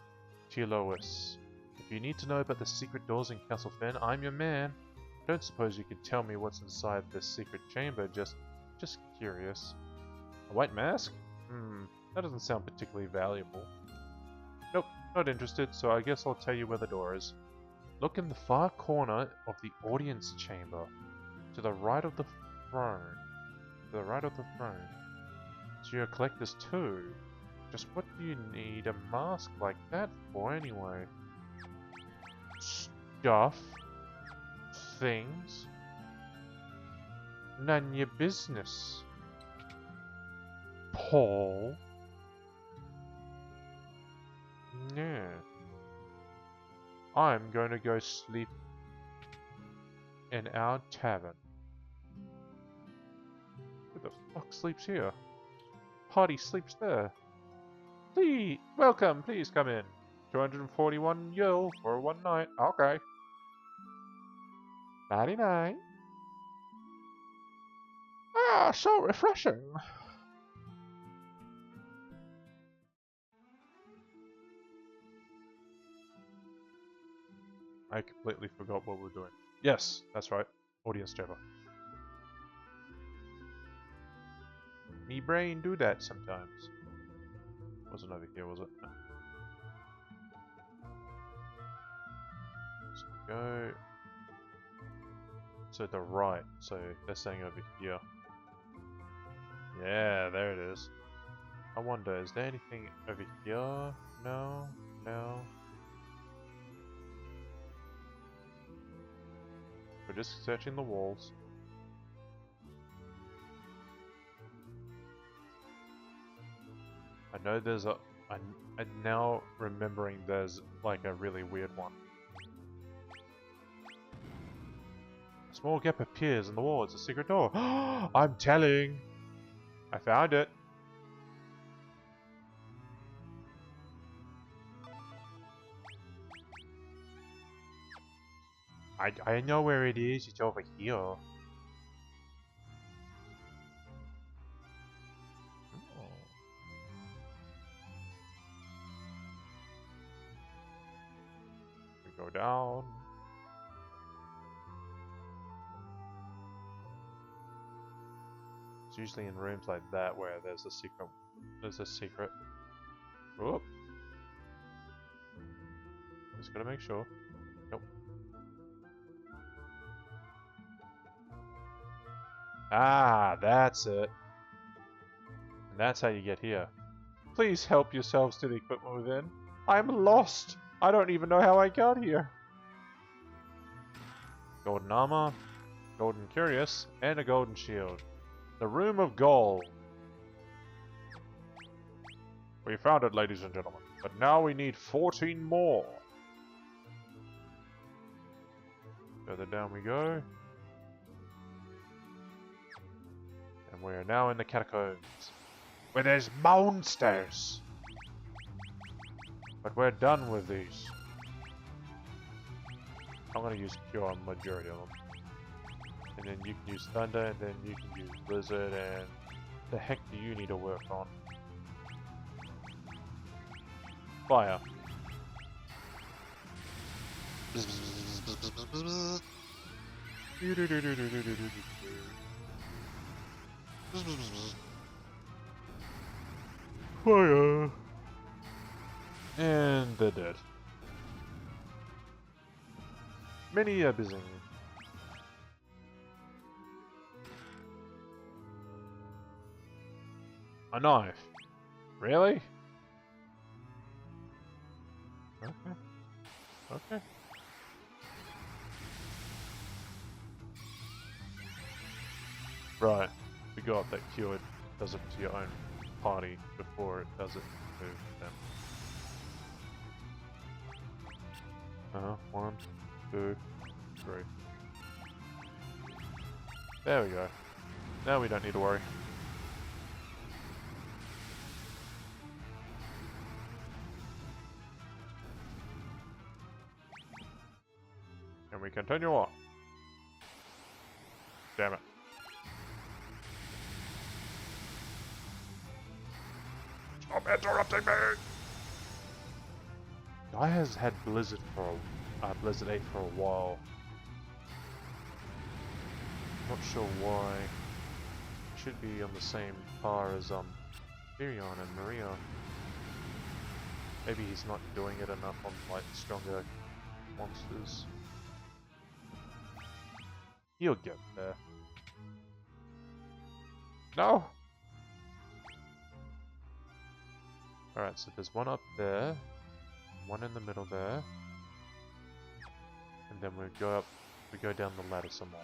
Chilois. If you need to know about the secret doors in Castle Fynn, I'm your man. I don't suppose you could tell me what's inside this secret chamber, just curious. A white mask? That doesn't sound particularly valuable. Nope, not interested, so I guess I'll tell you where the door is. Look in the far corner of the audience chamber, to the right of the throne. To the right of the throne. So you're a collector's too. Just what do you need a mask like that for anyway? Stuff. Things. None your business. Paul. Yeah. I'm going to go sleep in our tavern. Who the fuck sleeps here? Party sleeps there. Please, welcome, please come in. 241 yen for one night. Okay. 99. Ah, so refreshing. I completely forgot what we're doing. Yes, that's right. Audience chamber. Me brain do that sometimes. Wasn't over here, was it? No. Let's go to the right. So they're saying over here. Yeah, there it is. I wonder, is there anything over here? No, no. We're just searching the walls. I know there's a... I'm now remembering there's like a really weird one. A small gap appears in the wall. It's a secret door. I'm telling! I found it! I know where it is. It's over here. Oh. We go down. It's usually in rooms like that where there's a secret. There's a secret. Whoop. Just gotta make sure. Nope. Ah, that's it. And that's how you get here. Please help yourselves to the equipment within. I'm lost. I don't even know how I got here. Golden armor, golden curious, and a golden shield. The room of gold. We found it, ladies and gentlemen. But now we need 14 more. Further down we go. And we are now in the catacombs. Where there's monsters. But we're done with these. I'm gonna use pure majority of them. And then you can use thunder, and then you can use blizzard, and the heck do you need to work on? Fire. Fire. And they're dead. Many are busy. A knife. Really? Okay. Okay. Right. Forgot that cure does it to your own party before it does it to them. 1, 2, 3. There we go. Now we don't need to worry. And we continue on. Damn it. Stop interrupting me! Guy has had Blizzard for Blizzard 8 for a while. Not sure why. Should be on the same par as Tyrion and Maria. Maybe he's not doing it enough on like stronger monsters. He'll get there. No! Alright, so there's one up there, one in the middle there, and then we go down the ladder some more.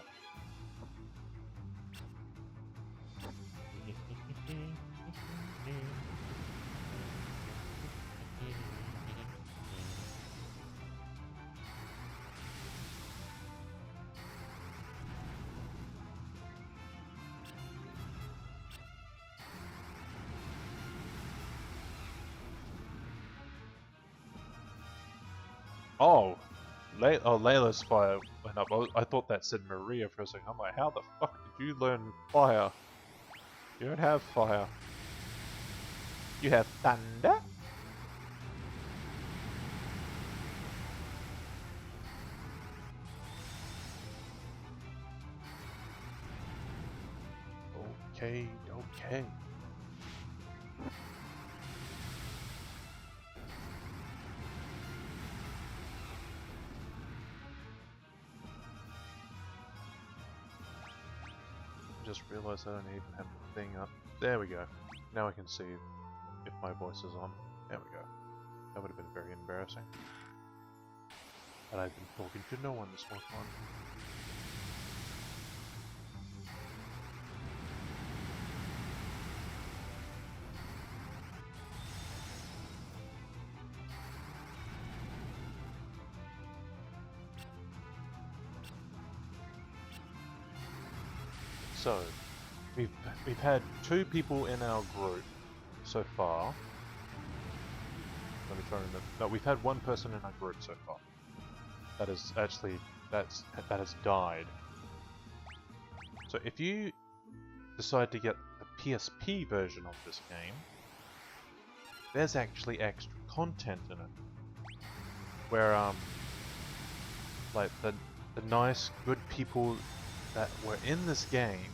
Oh, Layla's fire went up. I thought that said Maria for a second. I'm like, how the fuck did you learn fire? You don't have fire. You have thunder? Okay, okay. Just realized I don't even have the thing up. There we go. Now I can see if my voice is on. There we go. That would have been very embarrassing. And I've been talking to no one this whole time. So, we've had 2 people in our group so far. Let me try and remember. No, we've had 1 person in our group so far. That is actually that has died. So if you decide to get the PSP version of this game, there's actually extra content in it. Where like the nice good people that were in this game,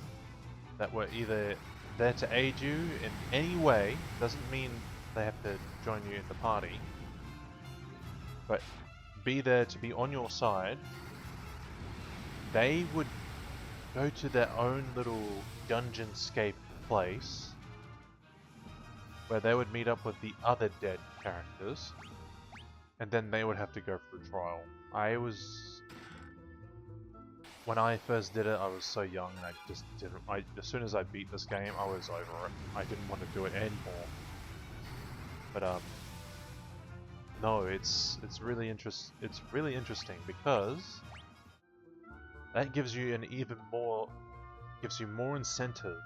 that were either there to aid you in any way, doesn't mean they have to join you in the party, but be there to be on your side, they would go to their own little dungeon-scape place, where they would meet up with the other dead characters, and then they would have to go through trial. When I first did it, I was so young and I just didn't. As soon as I beat this game, I was over it. I didn't want to do it anymore. But no, it's really interesting because that gives you more incentive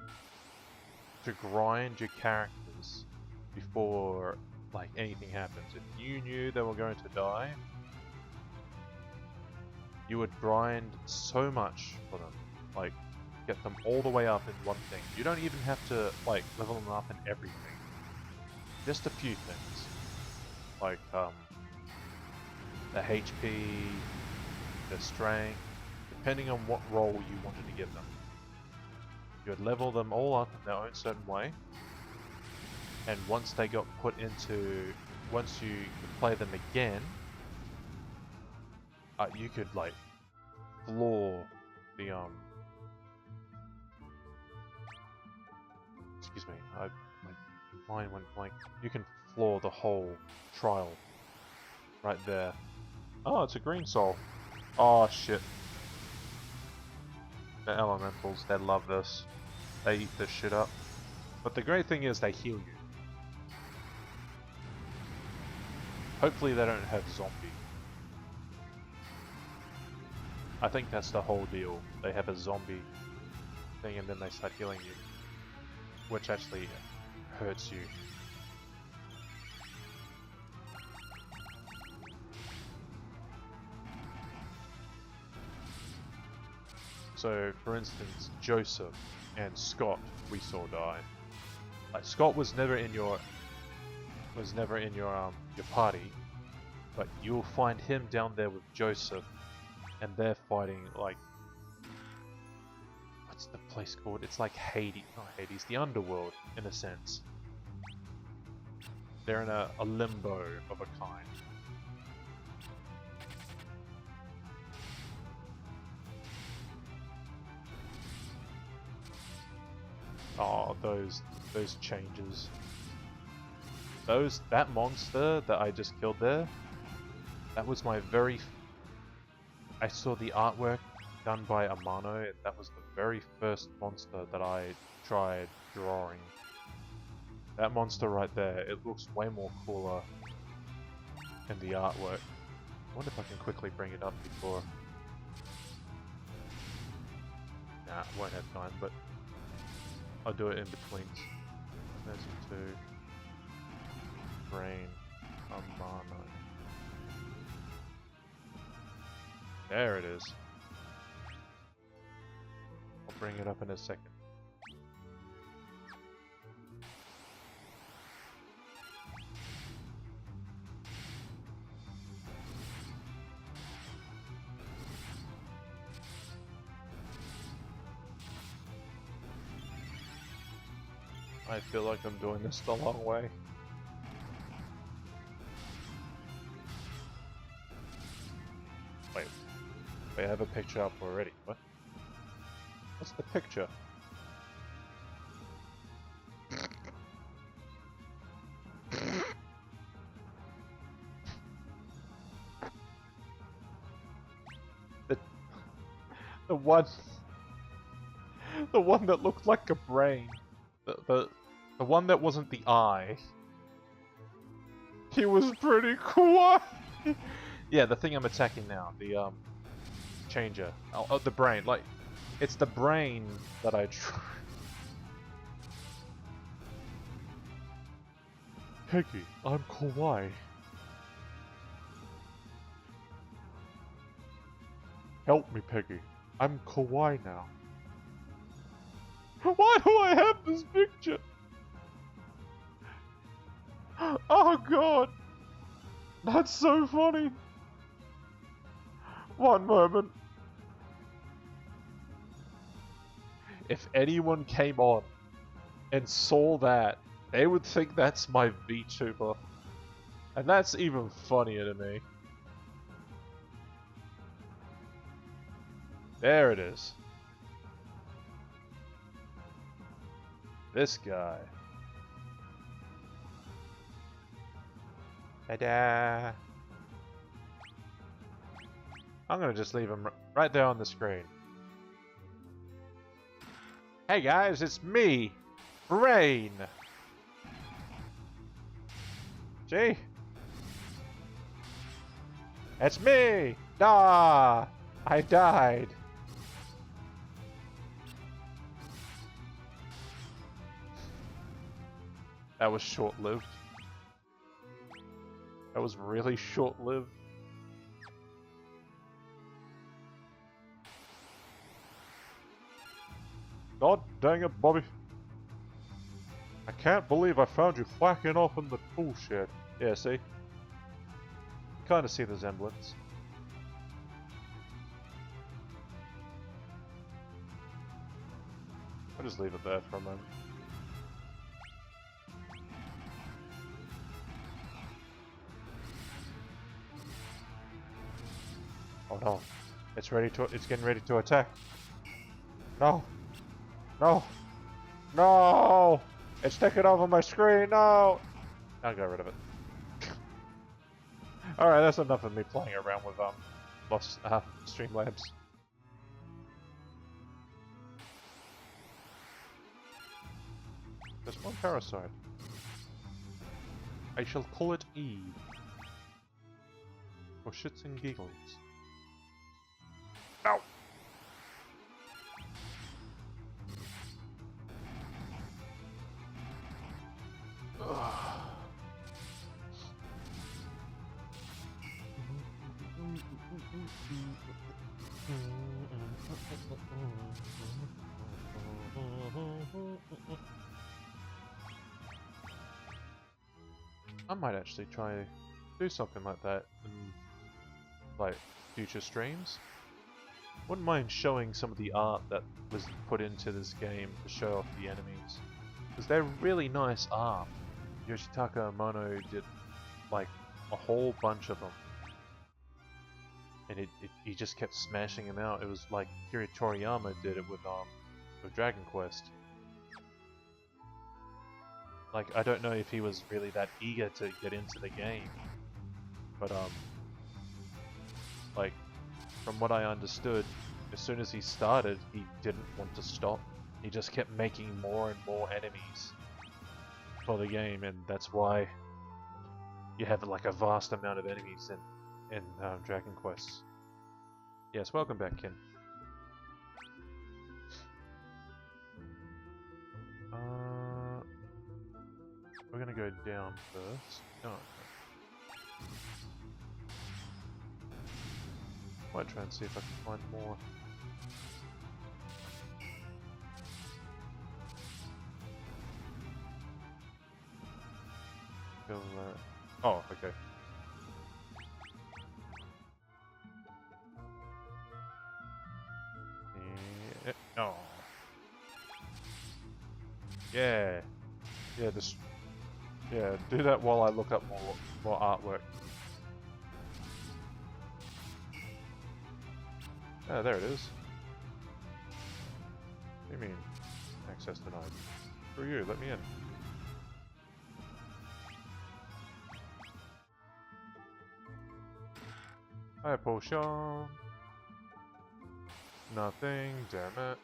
to grind your characters before like anything happens. If you knew they were going to die, you would grind so much for them, like get them all the way up in one thing. You don't even have to like level them up in everything. Just a few things, like the HP, the strength, depending on what role you wanted to give them. You would level them all up in their own certain way, and once they got once you could play them again, you could like floor the excuse me, my mind went blank. You can floor the whole trial right there. Oh, it's a green soul. Oh shit. The elementals, they love this. They eat this shit up. But the great thing is they heal you. Hopefully they don't have zombie. I think that's the whole deal. They have a zombie thing and then they start healing you. Which actually hurts you. So, for instance, Joseph and Scott we saw die. Like Scott was never in your party, but you'll find him down there with Joseph, and they're fighting like, what's the place called? It's like Hades, not Hades, the underworld in a sense. they're in a limbo of a kind. Oh, those changes. That monster that I just killed there, that was my very... I saw the artwork done by Amano, and that was the very first monster that I tried drawing. That monster right there, it looks way more cooler in the artwork. I wonder if I can quickly bring it up before... Nah, won't have time, but I'll do it in between. There's two. Brain. Amano. There it is. I'll bring it up in a second. I feel like I'm doing this the long way. Wait, I have a picture up already. What? What's the picture? The one that looked like a brain. The one that wasn't the eye. He was pretty cool. Yeah, the thing I'm attacking now, the changer. Oh, the brain. Like, it's the brain that I try. Peggy, I'm kawaii. Help me, Peggy. I'm kawaii now. Why do I have this picture? Oh god! That's so funny! One moment. If anyone came on and saw that, they would think that's my VTuber. And that's even funnier to me. There it is. This guy. Ta-da! I'm gonna just leave him right there on the screen. Hey guys, it's me, Brain. See? It's me! Ah! I died. That was short-lived. That was really short-lived. God dang it, Bobby. I can't believe I found you whacking off in the tool shed. Yeah, see? You kinda see the resemblance. I'll just leave it there for a moment. Oh no. It's getting ready to attack. No. No. No! It's taking over my screen, no! I'll get rid of it. Alright, that's enough of me playing around with Lost Streamlabs. There's one parasite. I shall call it Eve. For shits and giggles. No! I might actually try to do something like that in like future streams. Wouldn't mind showing some of the art that was put into this game to show off the enemies, because they're really nice art. Yoshitaka Amano did like a whole bunch of them, and he just kept smashing them out. It was like Akira Toriyama did it with Dragon Quest. Like, I don't know if he was really that eager to get into the game, but like, from what I understood, as soon as he started, he didn't want to stop. He just kept making more and more enemies for the game, and that's why you have like a vast amount of enemies in Dragon Quest. Yes, welcome back, Ken. We're gonna go down first. No. Might try and see if I can find more. Oh, okay. Yeah. Oh. Yeah. Yeah, just... Yeah, do that while I look up more artwork. Ah, there it is. What do you mean? Access denied. Screw you, let me in. Hi, potion. Nothing, damn it.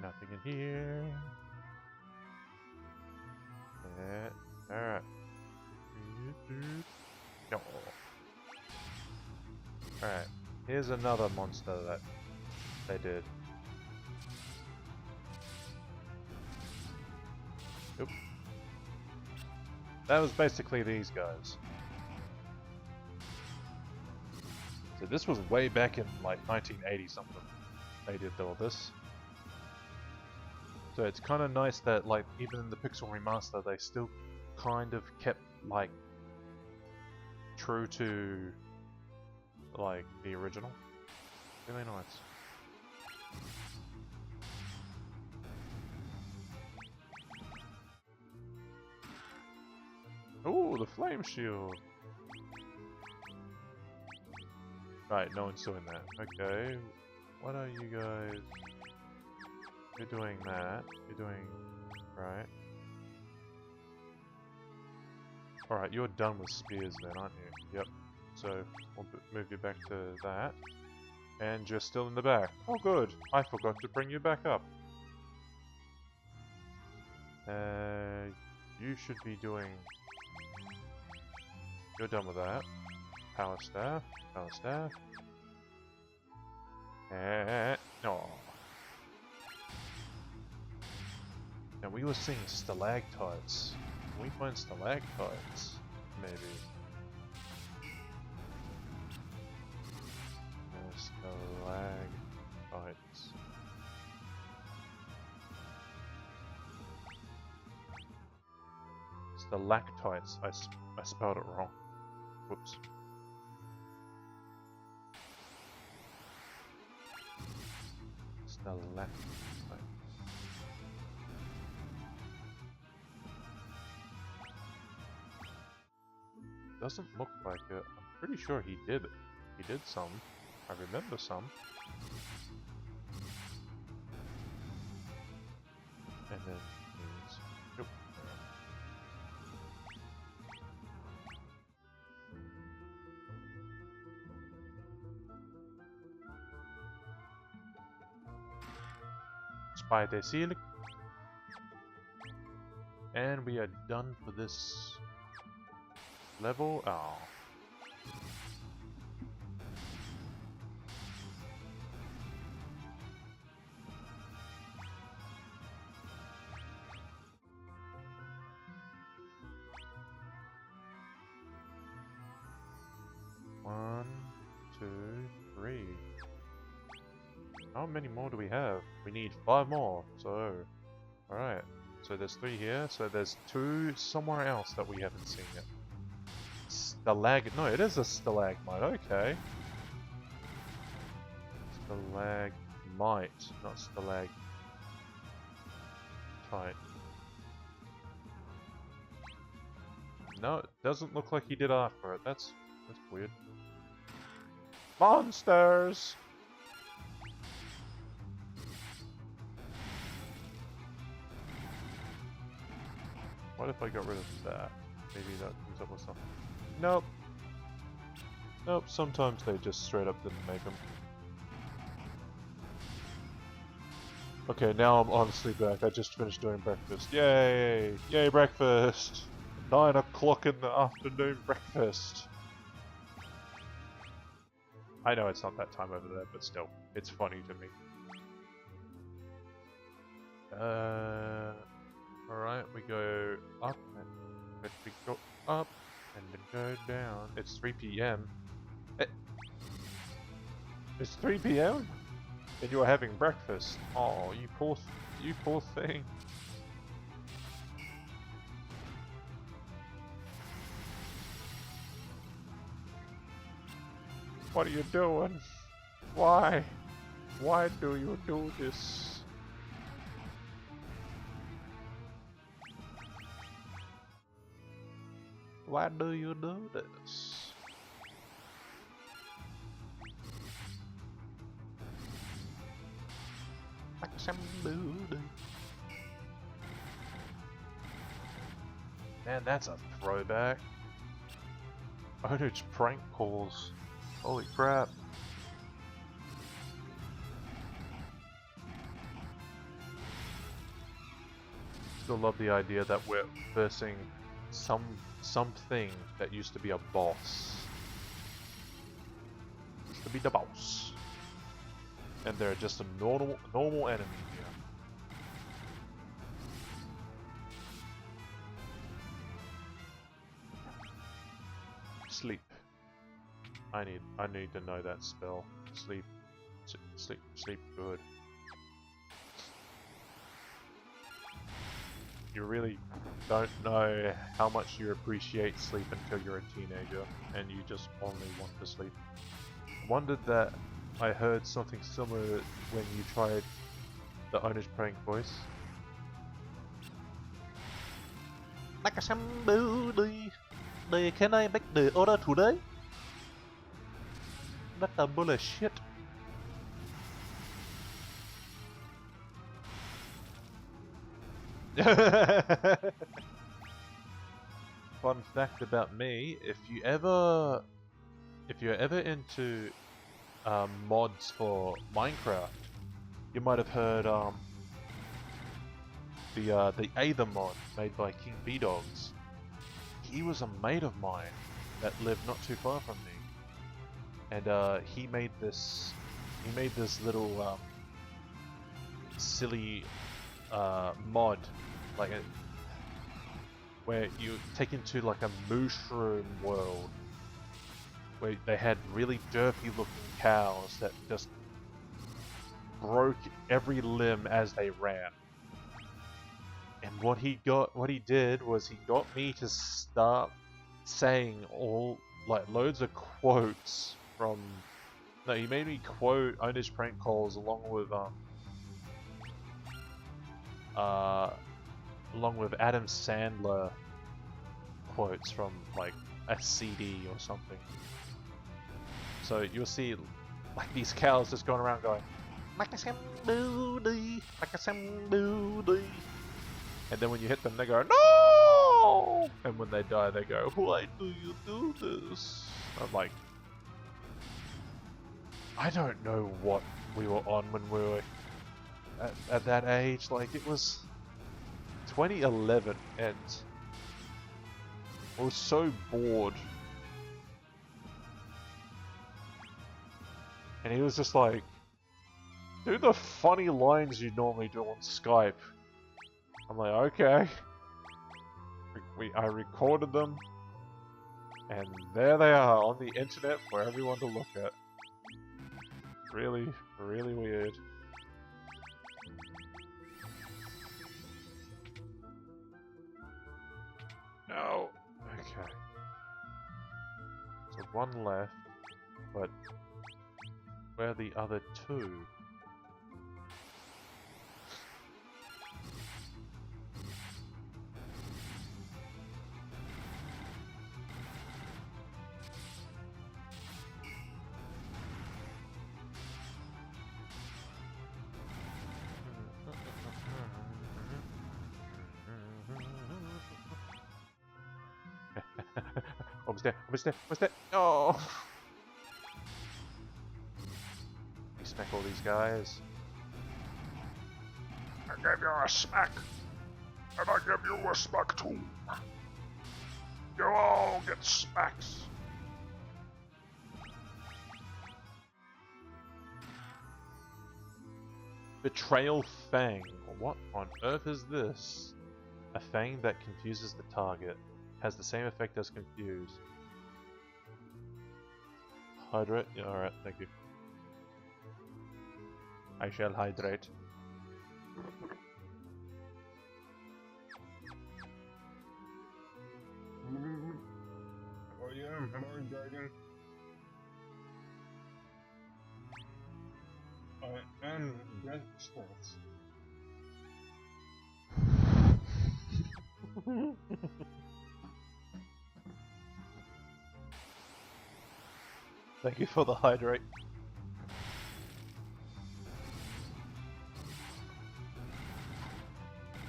Nothing in here. Yeah. Alright. No. Alright. Here's another monster that they did. Oop. That was basically these guys. So this was way back in like 1980 something. They did all this. So it's kind of nice that like even in the Pixel remaster they still kind of kept like true to like the original. Really nice. Ooh, the flame shield. Right, no one's doing that. Okay, what are you guys? You're doing that. You're doing... right. Alright, you're done with spears then, aren't you? Yep. So, we'll move you back to that. And you're still in the back. Oh good, I forgot to bring you back up. You should be doing... You're done with that. Power staff. Power staff. No. Now we were seeing stalactites. Can we find stalactites? Maybe. Stalactites. Stalactites. I spelled it wrong. Whoops. Stalactite. Doesn't look like it. I'm pretty sure he did. He did some. I remember some. And then he's... Nope. Spider seal. And we are done for this level. Oh. 1, 2, 3. How many more do we have? We need 5 more, so... Alright, so there's 3 here, so there's 2 somewhere else that we haven't seen yet. No, it is a stalagmite, okay. Stalagmite, not stalagmite. No, it doesn't look like he did art for it. That's weird. Monsters! What if I got rid of that? Maybe that comes up with something. Nope. Nope, sometimes they just straight up didn't make them. Okay, now I'm honestly back. I just finished doing breakfast. Yay! Yay, breakfast! 9 o'clock in the afternoon breakfast. I know it's not that time over there, but still, it's funny to me. Alright, we go up, and we go up, and then go down. It's 3 PM. It's 3 PM? And you are having breakfast. Oh, you poor thing. What are you doing? Why? Why do you do this? Why do you do this? Like some dude. Man, that's a throwback. Ownage prank calls. Holy crap. Still love the idea that we're versing something that used to be a boss. Used to be the boss. And they're just a normal enemy here. Sleep. I need to know that spell. Sleep good. You really don't know how much you appreciate sleep until you're a teenager and you just only want to sleep. Wondered that I heard something similar when you tried the Owner's Prank voice. Like somebody, can I make the order today? That's a bullshit. Fun fact about me: if you're ever into mods for Minecraft, you might have heard the Aether mod made by King B-Dogs. He was a mate of mine that lived not too far from me, and he made this little silly mod, like where you take into like a mushroom world where they had really derpy looking cows that just broke every limb as they ran. And what he did was he got me to start saying loads of quotes from... No, he made me quote Owner's Prank Calls along with Adam Sandler quotes from like a CD or something. So you'll see like these cows just going around going, like some booty, like some booty. And then when you hit them, they go, no! And when they die, they go, why do you do this? I'm like, I don't know what we were on when we were at that age. Like, it was 2011, and I was so bored. And he was just like, do the funny lines you normally do on Skype. I'm like, okay. I recorded them. And there they are on the internet for everyone to look at. Really, really weird. No. Okay. So one left, but where are the other two? Almost there, almost there, almost there. Oh! We smack all these guys. I gave you a smack, and I give you a smack too. You all get smacks. Betrayal Fang. What on earth is this? A fang that confuses the target. Has the same effect as confuse. Hydrate? Yeah, alright, thank you. I shall hydrate. Oh yeah, I'm already dragon. I am Black Sports. Thank you for the hydrate.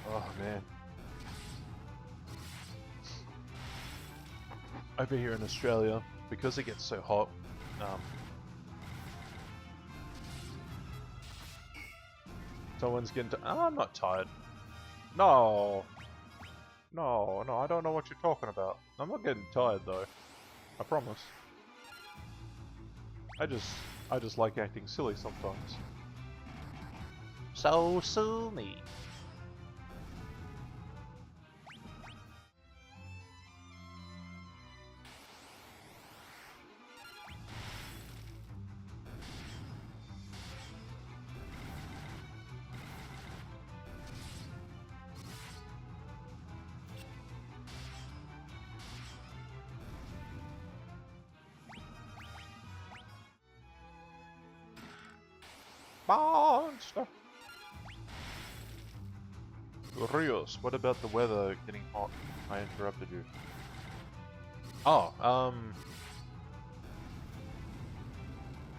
Oh man. Over here in Australia, because it gets so hot, someone's getting to. Oh, I'm not tired. No. No, I don't know what you're talking about. I'm not getting tired though. I promise. I just like acting silly sometimes. So sue me. Monster! Rios, what about the weather getting hot? I interrupted you. Oh,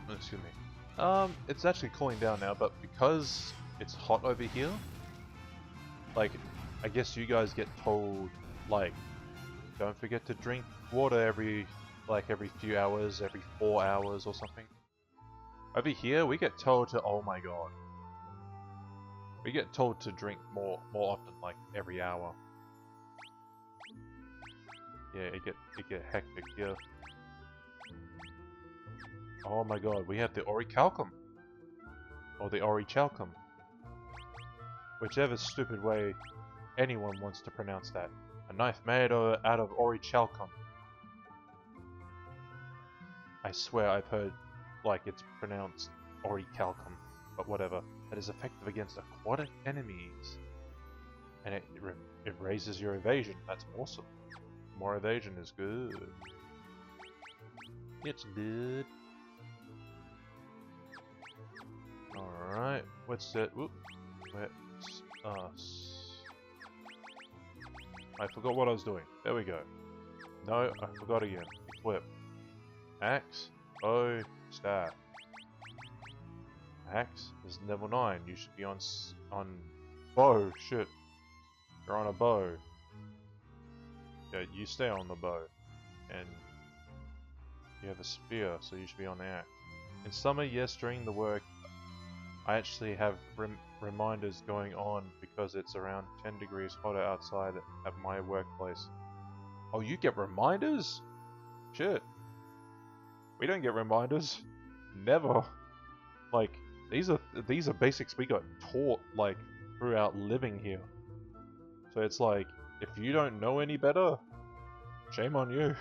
excuse me. It's actually cooling down now, but because it's hot over here, like, I guess you guys get told, like, don't forget to drink water every few hours, every 4 hours or something. Over here, we get told to, oh my god. We get told to drink more often, like every hour. Yeah, it get hectic here. Oh my god, we have the orichalcum. Or the orichalcum. Whichever stupid way anyone wants to pronounce that. A knife made out of orichalcum. I swear I've heard like it's pronounced orichalcum, but whatever. That is effective against aquatic enemies. And it raises your evasion. That's awesome. More evasion is good. It's good. Alright, what's that? Whoop. Let's I forgot what I was doing. There we go. No, I forgot again. Equip. Axe. Oh, staff. Axe is level 9. You should be on bow. Shit. You're on a bow. Yeah, you stay on the bow. And you have a spear, so you should be on the axe. In summer, yes, during the work, I actually have reminders going on because it's around 10 degrees hotter outside at my workplace. Oh, you get reminders? Shit. We don't get reminders. Never. Like, these are basics we got taught, like, throughout living here. So it's like, if you don't know any better, shame on you.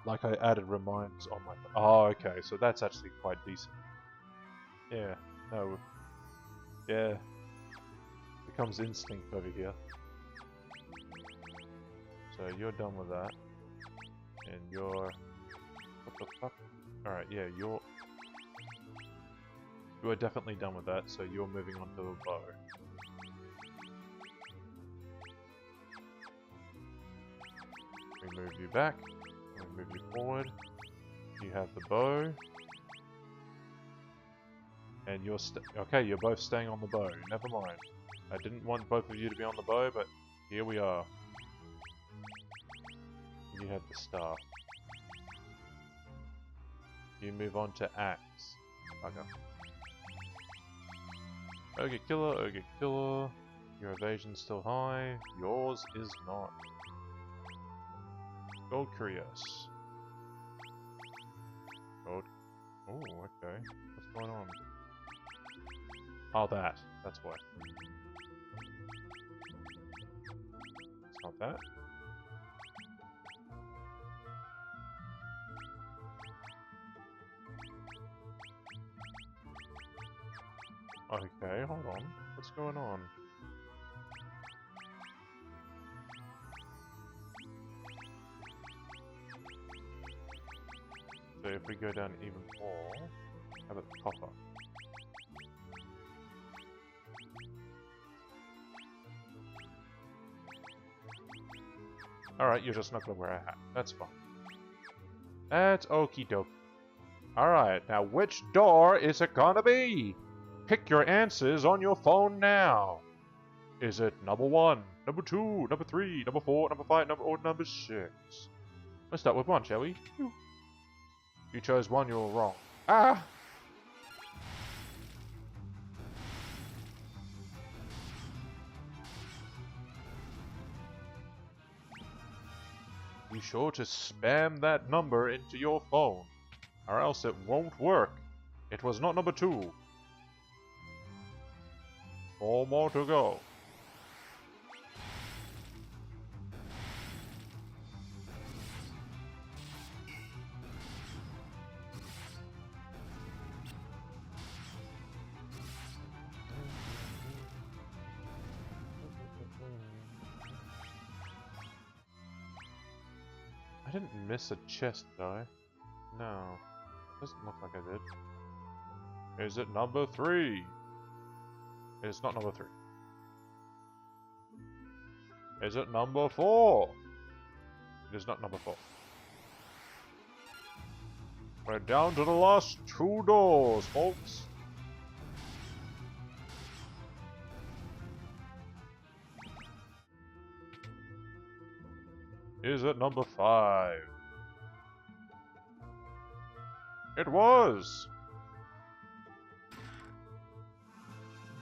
Like I added reminders on my... Oh, okay, so that's actually quite decent. Yeah, no. Yeah. Becomes instinct over here. So you're done with that. And you're... What the fuck? Alright, yeah, you're... You are definitely done with that, so you're moving on to the bow. We move you back. We move you forward. You have the bow. And you're okay, you're both staying on the bow. Never mind. I didn't want both of you to be on the bow, but here we are. You have the staff. You move on to axe. Okay. Ogre killer, ogre killer. Your evasion's still high. Yours is not. Gold curious. Gold. Oh, okay. What's going on? Oh, that's why. It's not that. Okay, hold on. What's going on? So if we go down even more, how about the copper? Alright, you're just not gonna wear a hat. That's fine. That's okie doke. Alright, now which door is it gonna be? Pick your answers on your phone now. Is it number 1, number 2, number 3, number 4, number 5, or number 6? Let's start with 1, shall we? You chose 1, you're wrong. Ah! Be sure to spam that number into your phone, or else it won't work. It was not number 2. 4 more to go. I didn't miss a chest, did I? No. Doesn't look like I did. Is it number 3? It's not number 3. Is it number 4? It is not number 4. We're down to the last 2 doors, folks. Is it number 5? It was!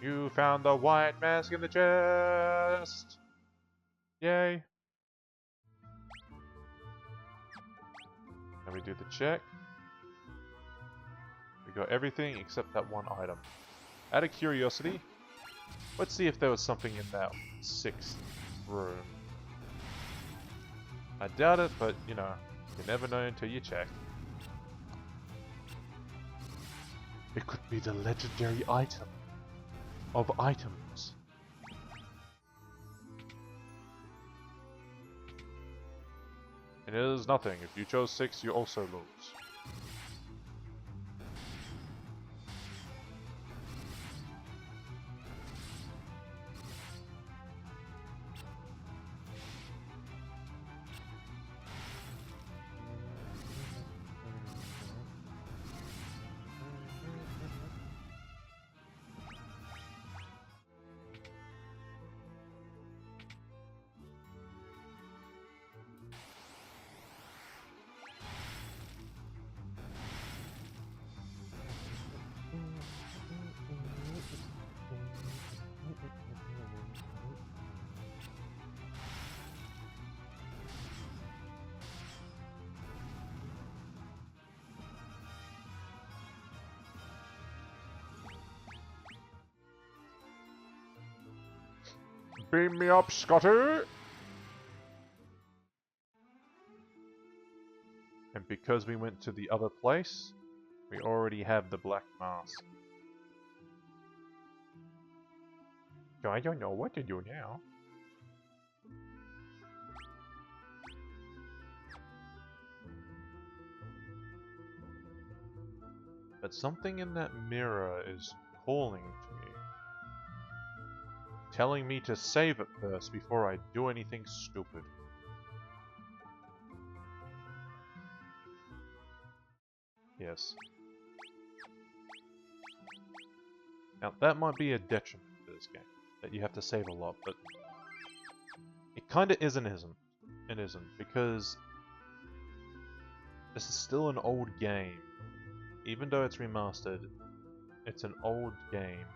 You found the white mask in the chest! Yay! Let me do the check. We got everything except that one item. Out of curiosity, let's see if there was something in that 6th room. I doubt it, but you know, you never know until you check. It could be the legendary item of items. It is nothing. If you chose 6, you also lose. Beam me up, Scotty! And because we went to the other place, we already have the black mask. So I don't know what to do now. But something in that mirror is calling to me. Telling me to save it first before I do anything stupid. Yes. Now that might be a detriment to this game, that you have to save a lot, but it kinda is and isn't. It isn't, because this is still an old game. Even though it's remastered, it's an old game.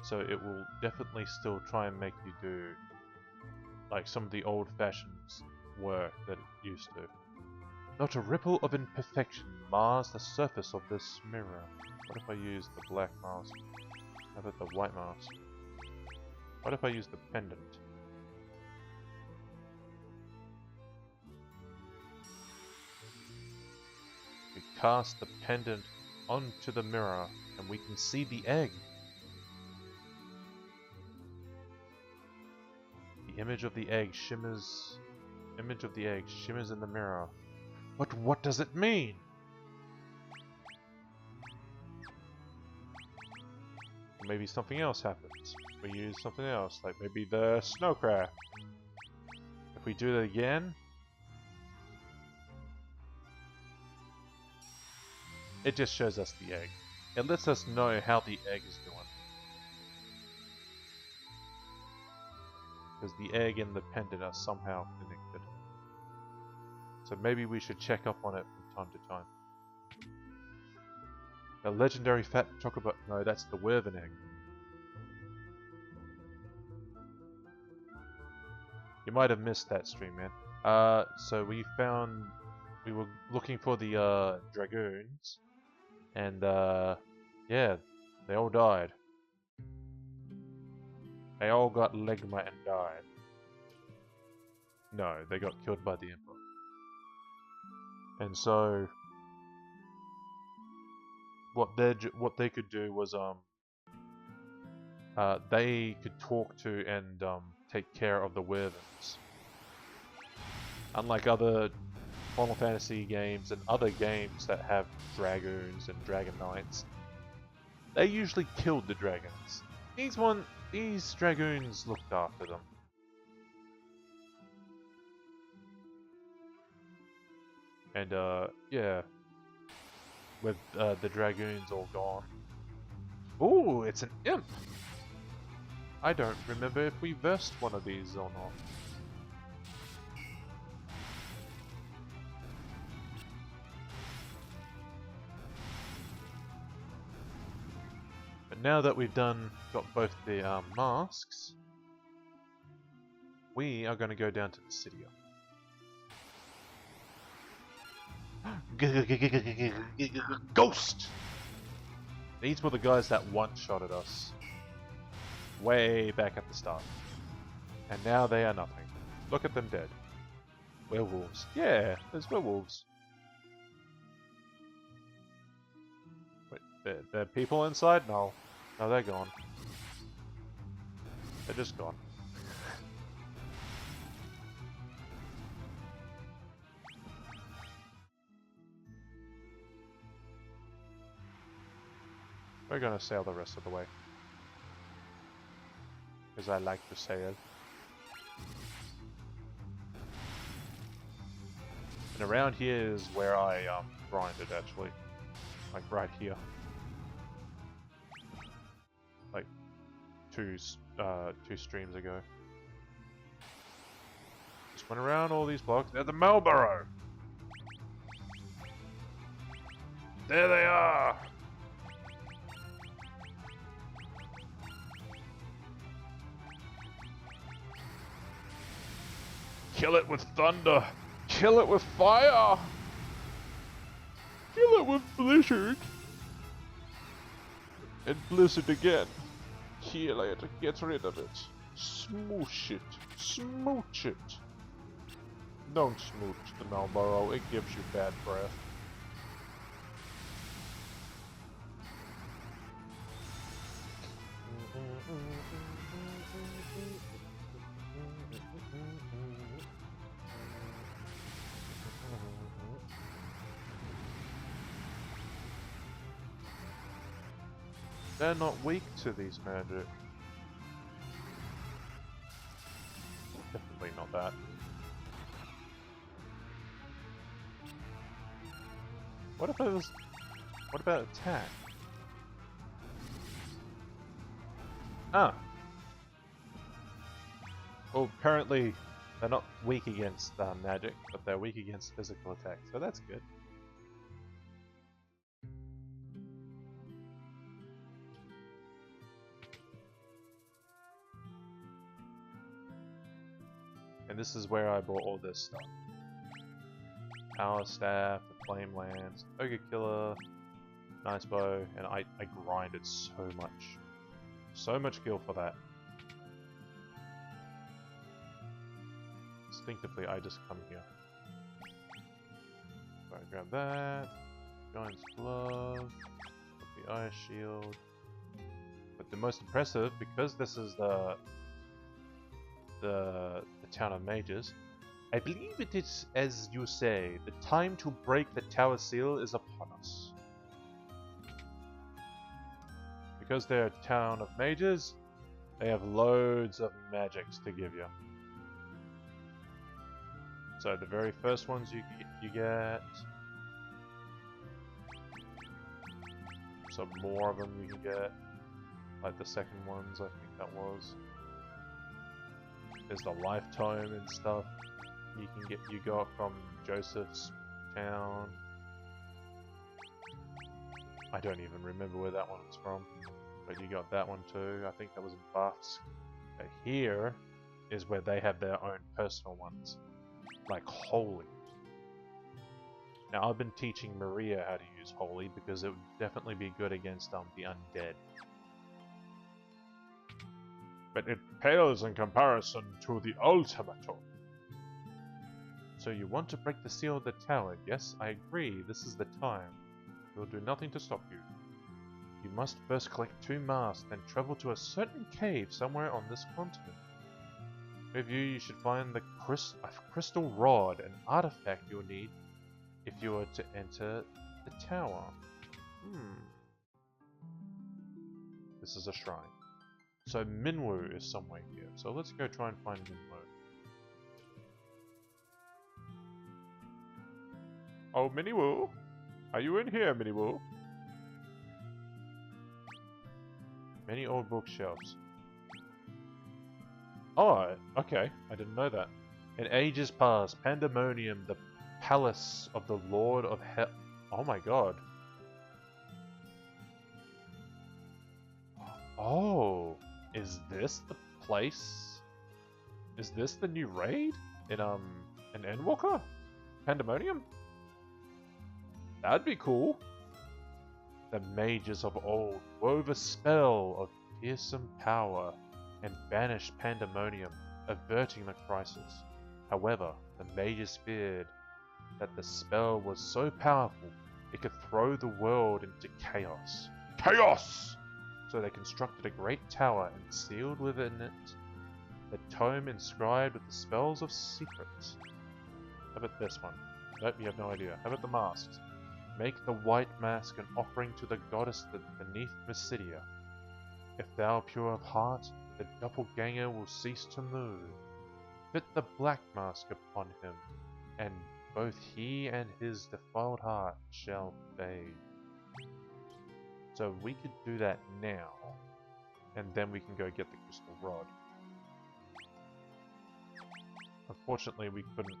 So it will definitely still try and make you do like some of the old-fashioned work that it used to. Not a ripple of imperfection mars the surface of this mirror. What if I use the black mask? How about the white mask? What if I use the pendant? We cast the pendant onto the mirror and we can see the egg. The image of the egg shimmers. Image of the egg shimmers in the mirror. But what does it mean? Or maybe something else happens. We use something else, like maybe the snow crab. If we do it again, it just shows us the egg. It lets us know how the egg is doing. Because the egg and the pendant are somehow connected. So maybe we should check up on it from time to time. A legendary fat chocolate... No, that's the Werven egg. You might have missed that stream, man. So we found... We were looking for the dragoons. And yeah, they all died. They all got legma and died. No, they got killed by the Emperor. And so, what they could do was they could talk to and take care of the Wervens. Unlike other Final Fantasy games and other games that have dragoons and dragon knights, they usually killed the dragons. These dragoons looked after them. And yeah, with the dragoons all gone. Ooh, it's an imp! I don't remember if we versed one of these or not. But now that we've got both the masks, we are going to go down to the city. Ghost! These were the guys that one-shotted us way back at the start. And now they are nothing. Look at them dead. Werewolves. Yeah, there's werewolves. Wait, there are people inside? No. No, they're gone. They're just gone. We're gonna sail the rest of the way. Because I like to sail. And around here is where I grinded actually. Like right here. Like two streams ago. Just went around all these blocks. They're the Marlborough! There they are! Kill it with thunder! Kill it with fire! Kill it with blizzard! And blizzard again. Kill it, get rid of it. Smoosh it. Smooch it. Don't smooch the Marlboro, it gives you bad breath. They're not weak to these magic. Definitely not that. What if it was... What about attack? Ah! Well, apparently they're not weak against magic, but they're weak against physical attack, so that's good. And this is where I bought all this stuff. Power Staff, the Flame Lance, Ogre Killer, Nice Bow, and I grinded so much. So much gil for that. Instinctively, I just come here. So I grab that, Giant's Glove, the Ice Shield. But the most impressive, because this is the Town of Mages, I believe it is, as you say, the time to break the tower seal is upon us. Because they're a town of mages, they have loads of magics to give you. So the very first ones you get, some more of them you can get, like the second ones I think that was. There's the Life Tome and stuff you got from Joseph's town. I don't even remember where that one was from, but you got that one too. I think that was in Buffs. But here is where they have their own personal ones, like Holy. Now I've been teaching Maria how to use Holy because it would definitely be good against the undead. But it pales in comparison to the ultimatum. So you want to break the seal of the tower? Yes, I agree. This is the time. We'll do nothing to stop you. You must first collect 2 masks, then travel to a certain cave somewhere on this continent. With you should find the crystal rod, an artifact you'll need if you were to enter the tower. This is a shrine. So Minwu is somewhere here. So let's go try and find Minwu. Oh, Miniwu? Are you in here, Miniwu? Many old bookshelves. Oh, okay. I didn't know that. In ages past, Pandemonium, the palace of the Lord of Hell... Oh my god. Oh, is this the place? Is this the new raid? In Endwalker? Pandemonium? That'd be cool. The mages of old wove a spell of fearsome power and banished Pandemonium, averting the crisis. However, the mages feared that the spell was so powerful it could throw the world into chaos. Chaos! So they constructed a great tower and sealed within it the tome inscribed with the spells of secrets. How about this one? Nope, you have no idea. How about the masks? Make the white mask an offering to the goddess beneath Mysidia. If thou are pure of heart, the doppelganger will cease to move. Fit the black mask upon him, and both he and his defiled heart shall fade. So we could do that now, and then we can go get the crystal rod. Unfortunately, we couldn't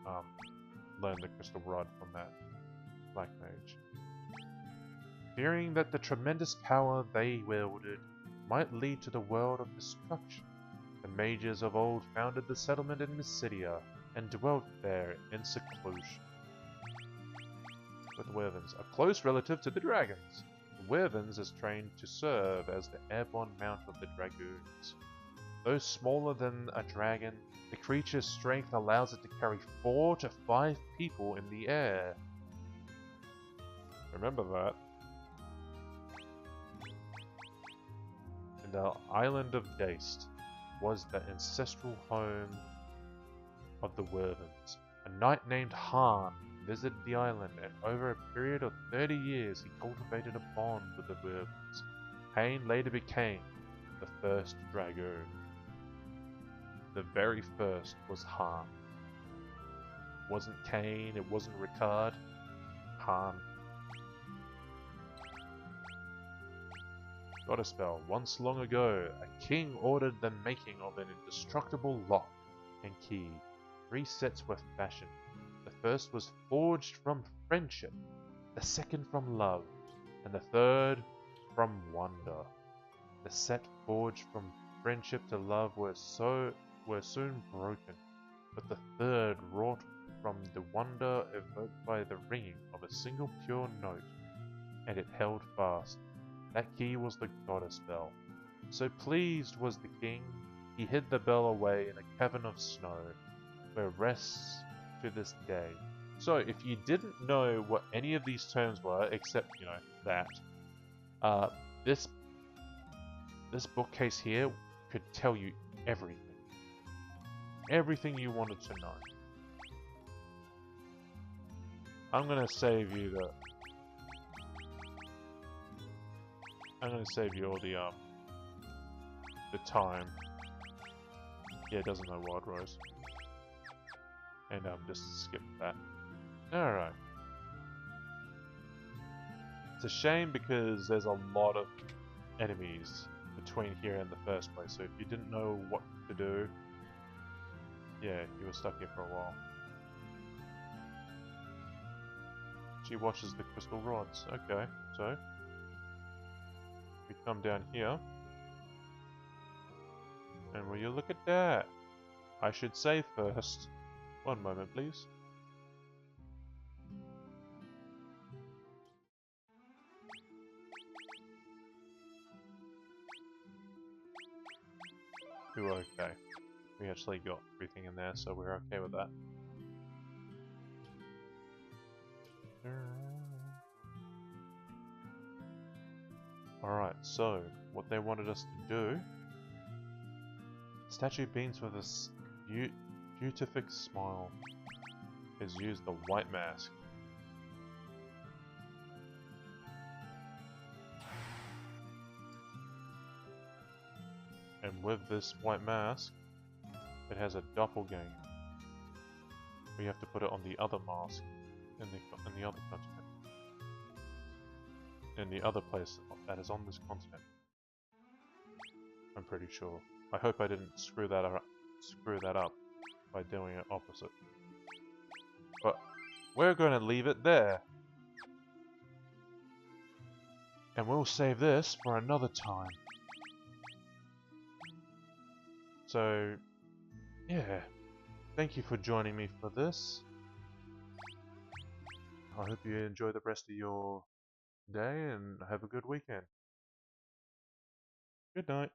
learn the crystal rod from that black mage. Fearing that the tremendous power they wielded might lead to the world of destruction, the mages of old founded the settlement in Mysidia and dwelt there in seclusion. With the Wyverns, a close relative to the dragons. The Wyverns is trained to serve as the airborne mount of the dragoons. Though smaller than a dragon, the creature's strength allows it to carry 4 to 5 people in the air. Remember that. And the island of Daist was the ancestral home of the Wervins. A knight named Han visited the island, and over a period of 30 years he cultivated a bond with the Wervins. Cain later became the first Dragoon. The very first was Han. It wasn't Cain, it wasn't Ricard. Han. Got a spell. Once long ago, a king ordered the making of an indestructible lock and key. 3 sets were fashioned. The first was forged from friendship, the second from love, and the third from wonder. The set forged from friendship to love were soon broken, but the third wrought from the wonder evoked by the ringing of a single pure note, and it held fast. That key was the goddess bell. So pleased was the king, he hid the bell away in a cavern of snow, where it rests to this day. So if you didn't know what any of these terms were, except, you know, that, this bookcase here could tell you everything. Everything you wanted to know. I'm gonna save you the... I'm gonna save you all the time. Yeah, it doesn't know Wild Rose. And just skip that. Alright. It's a shame because there's a lot of enemies between here and the first place, so if you didn't know what to do, yeah, you were stuck here for a while. She watches the crystal rods. Okay, so we come down here, and will you look at that? I should say first. One moment, please. Ooh, okay. We actually got everything in there, so we're okay with that. Alright, so what they wanted us to do... Statue beams with a beatific smile is used the white mask. And with this white mask, it has a doppelganger. We have to put it on the other mask in the other continent. In the other place that is on this continent. I'm pretty sure. I hope I didn't screw that up by doing it opposite. But we're going to leave it there. And we'll save this for another time. So, yeah. Thank you for joining me for this. I hope you enjoy the rest of your day and have a good weekend. Good night.